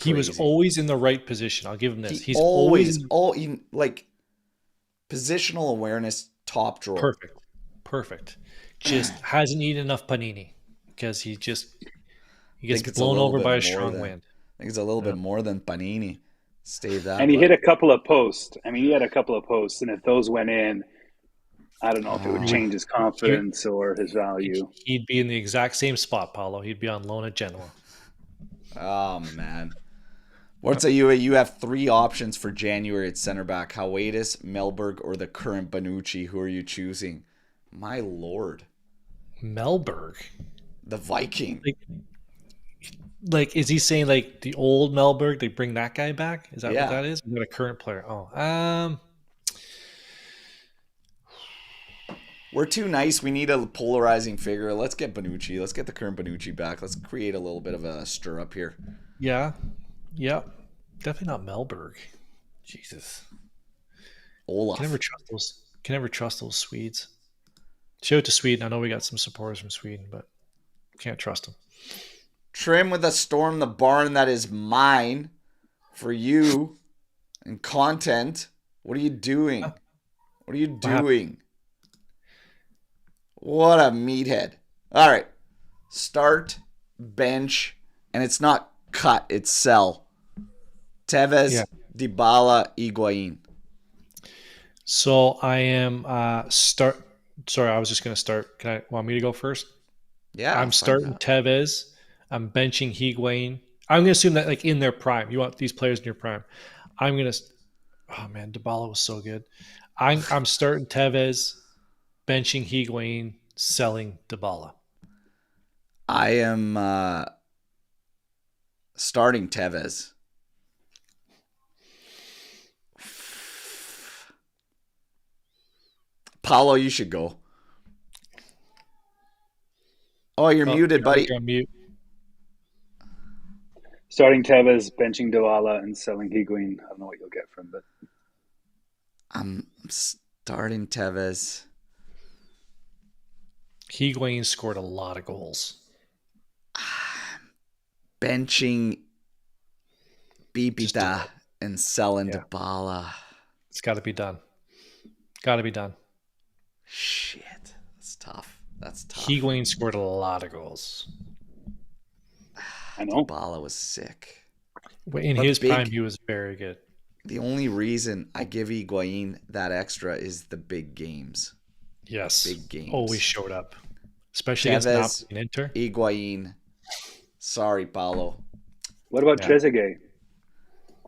Speaker 2: He was always in the right position. I'll give him this.
Speaker 1: He's always like positional awareness, top drawer.
Speaker 2: Perfect. Just hasn't eaten enough panini because he just. He gets blown over by a strong wind.
Speaker 1: I think it's a little bit more than Panini. Stave that.
Speaker 3: And he hit a couple of posts. I mean, he had a couple of posts, and if those went in, I don't know if it would change his confidence or his value.
Speaker 2: He'd be in the exact same spot, Paulo. He'd be on loan at Genoa.
Speaker 1: Oh, man. What's a you have 3 options for January at center back. Hawaitis, Melberg, or the current Bonucci. Who are you choosing? My lord.
Speaker 2: Melberg?
Speaker 1: The Viking.
Speaker 2: Like, is he saying like the old Melberg, they bring that guy back? Is that what that is? Is that a current player? Oh,
Speaker 1: we're too nice. We need a polarizing figure. Let's get Bonucci. Let's get the current Bonucci back. Let's create a little bit of a stir up here.
Speaker 2: Yeah. Definitely not Melberg. Jesus.
Speaker 1: Olaf.
Speaker 2: Can never trust those Swedes. Show it to Sweden. I know we got some supporters from Sweden, but can't trust them.
Speaker 1: Trim with a storm the barn that is mine for you and content. What are you doing? What are you doing? What a meathead. All right. Start, bench, and it's not cut, it's sell. Tevez, Dybala, Higuain.
Speaker 2: So I am start. Sorry, I was just going to start. Want me to go first?
Speaker 1: Yeah.
Speaker 2: I'm starting Tevez. I'm benching Higuain. I'm going to assume that like in their prime. You want these players in your prime. I'm going to – oh, man, Dybala was so good. I'm starting Tevez, benching Higuain, selling Dybala.
Speaker 1: I am starting Tevez. Paulo, you should go. Oh, you're muted, buddy.
Speaker 2: You're on mute.
Speaker 3: Starting Tevez, benching Dybala, and selling Higuain. I don't know what you'll get from, but
Speaker 1: I'm starting Tevez.
Speaker 2: Higuain scored a lot of goals.
Speaker 1: Benching Bibita and selling Dybala.
Speaker 2: It's got to be done. Got to be done.
Speaker 1: Shit. That's tough.
Speaker 2: Higuain scored a lot of goals.
Speaker 3: I know.
Speaker 1: Dybala was sick.
Speaker 2: In his prime, he was very good.
Speaker 1: The only reason I give Higuain that extra is the big games.
Speaker 2: Yes.
Speaker 1: Big games.
Speaker 2: Always showed up. Especially against Napoli and Inter.
Speaker 1: Higuain. Sorry, Paulo.
Speaker 3: What about Trezeguet?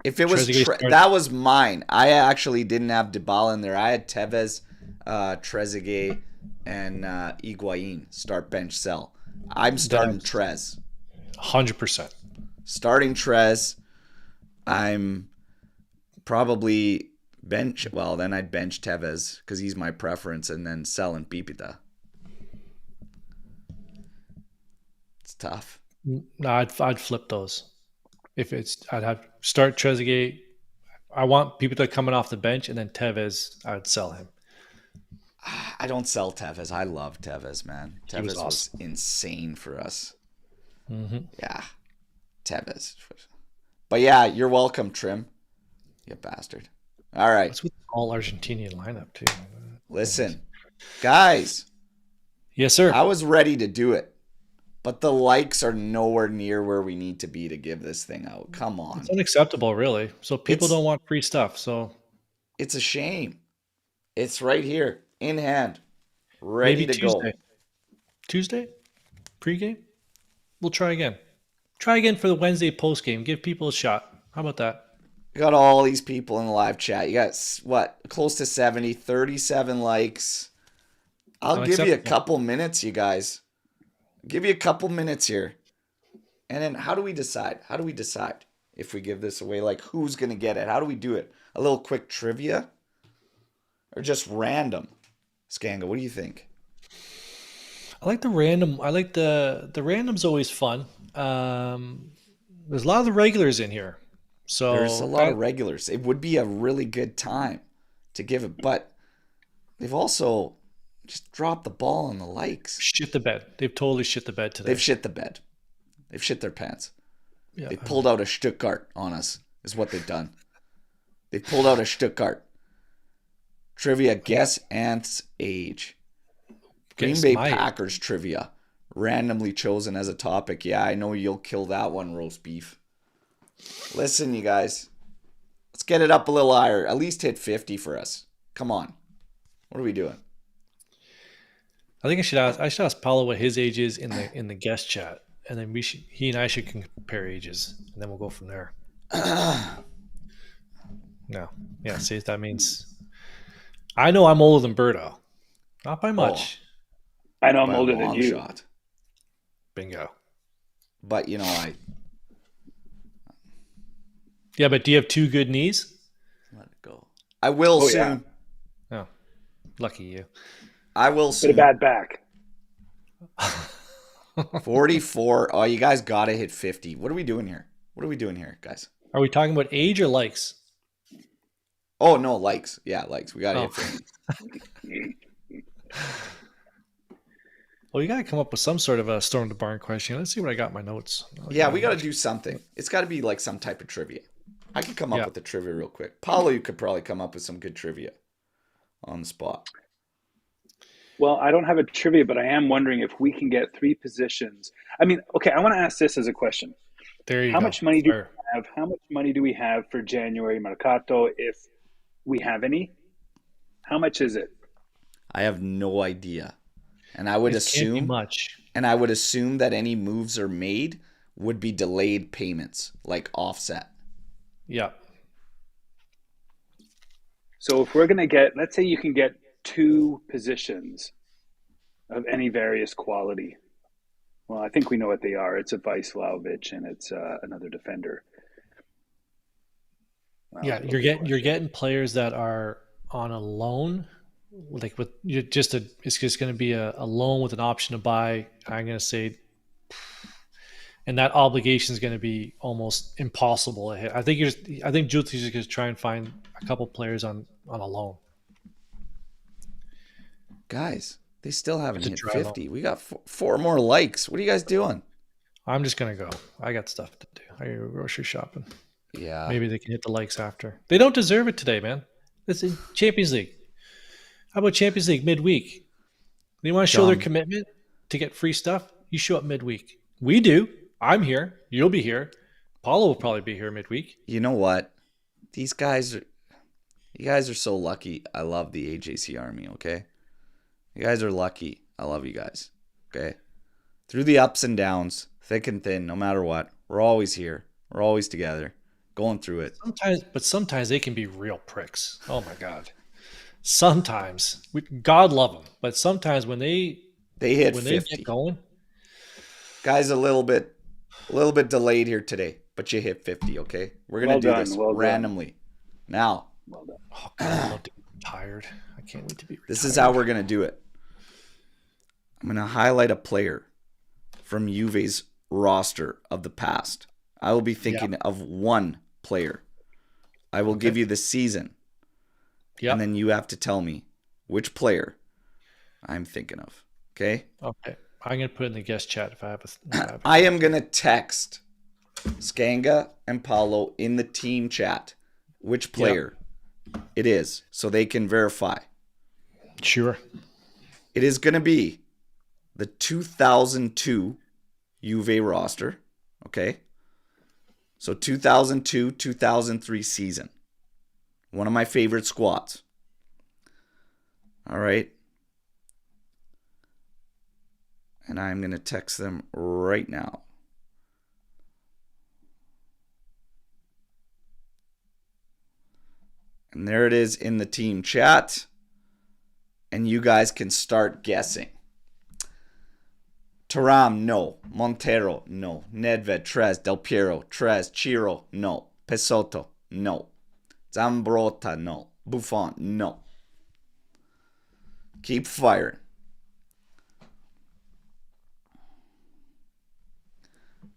Speaker 1: If it was that was mine. I actually didn't have Dybala in there. I had Tevez, Trezeguet, and Higuain. Start, bench, sell. I'm starting Trez.
Speaker 2: 100%.
Speaker 1: Starting Trez. I'm probably bench. Well, then I'd bench Tevez because he's my preference, and then sell and Pipita. It's tough.
Speaker 2: No, I'd flip those. I'd have start Trezeguet. I want Pipita coming off the bench, and then Tevez, I'd sell him.
Speaker 1: I don't sell Tevez. I love Tevez, man. Tevez was insane for us.
Speaker 2: Mm-hmm.
Speaker 1: Yeah. Tevez. But yeah, you're welcome, Trim. You bastard. All right.
Speaker 2: What's with all Argentinian lineup, too?
Speaker 1: Listen, guys.
Speaker 2: Yes, sir.
Speaker 1: I was ready to do it, but the likes are nowhere near where we need to be to give this thing out. Come on.
Speaker 2: It's unacceptable, really. So people don't want free stuff. So
Speaker 1: it's a shame. It's right here in hand, ready to go.
Speaker 2: Tuesday? Pre-game? We'll try again. Try again for the Wednesday post-game. Give people a shot. How about that?
Speaker 1: You got all these people in the live chat. You got, what, close to 70, 37 likes. I'll give you a couple minutes, you guys. Give you a couple minutes here. And then how do we decide? How do we decide if we give this away? Like, who's going to get it? How do we do it? A little quick trivia? Or just random? Skanga, what do you think?
Speaker 2: I like the random. I like the random's always fun. There's a lot of the regulars in here. So
Speaker 1: there's a lot of regulars. It would be a really good time to give it, but they've also just dropped the ball on the likes.
Speaker 2: Shit the bed. They've totally shit the bed today.
Speaker 1: They've shit the bed. They've shit their pants.
Speaker 2: Yeah.
Speaker 1: They pulled out a Stuttgart on us, is what they've done. They pulled out a Stuttgart. Trivia, guess Ant's age. Green Bay Packers trivia. randomly chosen as a topic. Yeah, I know you'll kill that one, roast beef. Listen, you guys. Let's get it up a little higher. At least hit 50 for us. Come on. What are we doing?
Speaker 2: I think I should ask Paulo what his age is in the guest chat, and then he and I should compare ages, and then we'll go from there. No, yeah. See, that means I know I'm older than Berto, not by much.
Speaker 3: I know I'm older than you.
Speaker 1: Shot.
Speaker 2: Bingo.
Speaker 1: But
Speaker 2: Yeah, but do you have two good knees?
Speaker 1: Let it go. I will soon.
Speaker 2: Yeah. Oh, lucky you.
Speaker 1: I will soon.
Speaker 3: But a bad back.
Speaker 1: 44. Oh, you guys got to hit 50. What are we doing here? Guys?
Speaker 2: Are we talking about age or likes?
Speaker 1: Oh, no, likes. Yeah, likes. We got to hit 50.
Speaker 2: Well, you got to come up with some sort of a Storm the Barn question. Let's see what I got in my notes.
Speaker 1: Yeah, we got to do something. It's got to be like some type of trivia. I could come up with the trivia real quick. Paulo, you could probably come up with some good trivia on the spot.
Speaker 3: Well, I don't have a trivia, but I am wondering if we can get 3 positions. I mean, okay, I want to ask this as a question.
Speaker 2: There you
Speaker 3: go. How much money do we have? How much money do we have for January Mercato, if we have any? How much is it?
Speaker 1: I have no idea. And I would assume
Speaker 2: much.
Speaker 1: And I would assume that any moves are made would be delayed payments, like offset.
Speaker 2: Yeah.
Speaker 3: So if we're going to get, let's say you can get 2 positions of any various quality. Well, I think we know what they are. It's a Vice Vlahovic and it's another defender.
Speaker 2: Well, yeah, you're getting players that are on a loan, like with it's just going to be a loan with an option to buy. I'm going to say, and that obligation is going to be almost impossible to hit. I think Juventus is going to try and find a couple players on a loan.
Speaker 1: Guys, they still haven't hit 50. We got 4 more likes. What are you guys doing?
Speaker 2: I'm just going to go. I got stuff to do. I go grocery shopping.
Speaker 1: Yeah.
Speaker 2: Maybe they can hit the likes after. They don't deserve it today, man. This is Champions League. How about Champions League midweek? They want to show their commitment to get free stuff? You show up midweek. We do. I'm here. You'll be here. Paulo will probably be here midweek.
Speaker 1: You know what? You guys are so lucky. I love the AJC Army, okay? You guys are lucky. I love you guys. Okay? Through the ups and downs, thick and thin, no matter what, we're always here. We're always together, going through it.
Speaker 2: Sometimes they can be real pricks. Oh my God. Sometimes God love them, but sometimes when they
Speaker 1: hit
Speaker 2: when
Speaker 1: 50.
Speaker 2: they get going,
Speaker 1: guys, a little bit delayed here today, but you hit 50. Okay, we're gonna do this randomly. Now,
Speaker 3: well done.
Speaker 2: Oh God, I love to be tired. I can't wait to be retired.
Speaker 1: This is how we're gonna do it. I'm gonna highlight a player from Juve's roster of the past. I will be thinking of one player. I will give you the season. And then you have to tell me which player I'm thinking of. Okay?
Speaker 2: Okay. I'm going to put it in the guest chat if I have a...
Speaker 1: I am going to text Skanga and Paulo in the team chat which player it is so they can verify.
Speaker 2: Sure.
Speaker 1: It is going to be the 2002 Juve roster. Okay? So 2002, 2003 season. One of my favorite squads. All right. And I'm going to text them right now. And there it is in the team chat. And you guys can start guessing. Thuram, no. Montero, no. Nedved, Trez, Del Piero, Trez, Ciro, no. Pesotto, no. Zambrotta, no. Buffon, no. Keep firing.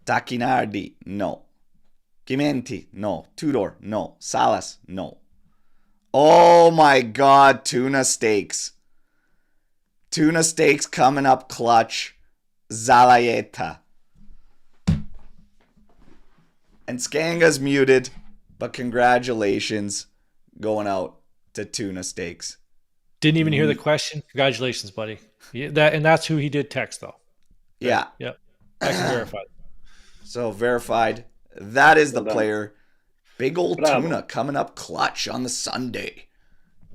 Speaker 1: Tacchinardi, no. Chimenti, no. Tudor, no. Salas, no. Oh my God, tuna steaks. Tuna steaks coming up clutch. Zalayeta. And Skanga's muted, but congratulations going out to tuna steaks.
Speaker 2: Didn't even hear the question. Congratulations, buddy. That's who he did text, though.
Speaker 1: Yeah.
Speaker 2: Yep. I can verify.
Speaker 1: So verified. That is
Speaker 3: Well
Speaker 1: the
Speaker 3: done.
Speaker 1: player. Big old
Speaker 3: Bravo.
Speaker 1: tuna coming up clutch on the Sunday.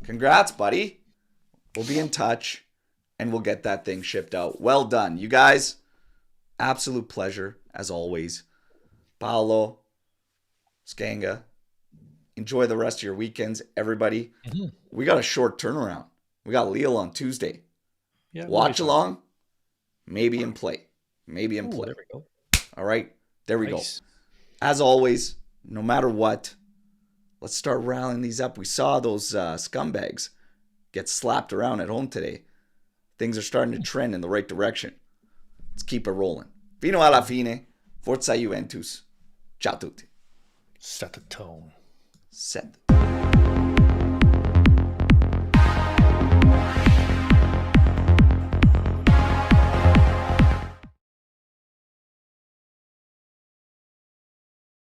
Speaker 1: Congrats, buddy. We'll be in touch and we'll get that thing shipped out. Well done. You guys, absolute pleasure as always. Paolo, Skanga, enjoy the rest of your weekends, everybody.
Speaker 2: Mm-hmm.
Speaker 1: We got a short turnaround. We got Lille on Tuesday.
Speaker 2: Yeah,
Speaker 1: Watch along, maybe in play. Maybe in play.
Speaker 2: There we go.
Speaker 1: All right, there we
Speaker 2: Nice.
Speaker 1: go. As always, no matter what, let's start rallying these up. We saw those scumbags get slapped around at home today. Things are starting to trend in the right direction. Let's keep it rolling. Fino alla fine. Forza Juventus. Ciao tutti.
Speaker 2: Set the tone.
Speaker 1: Set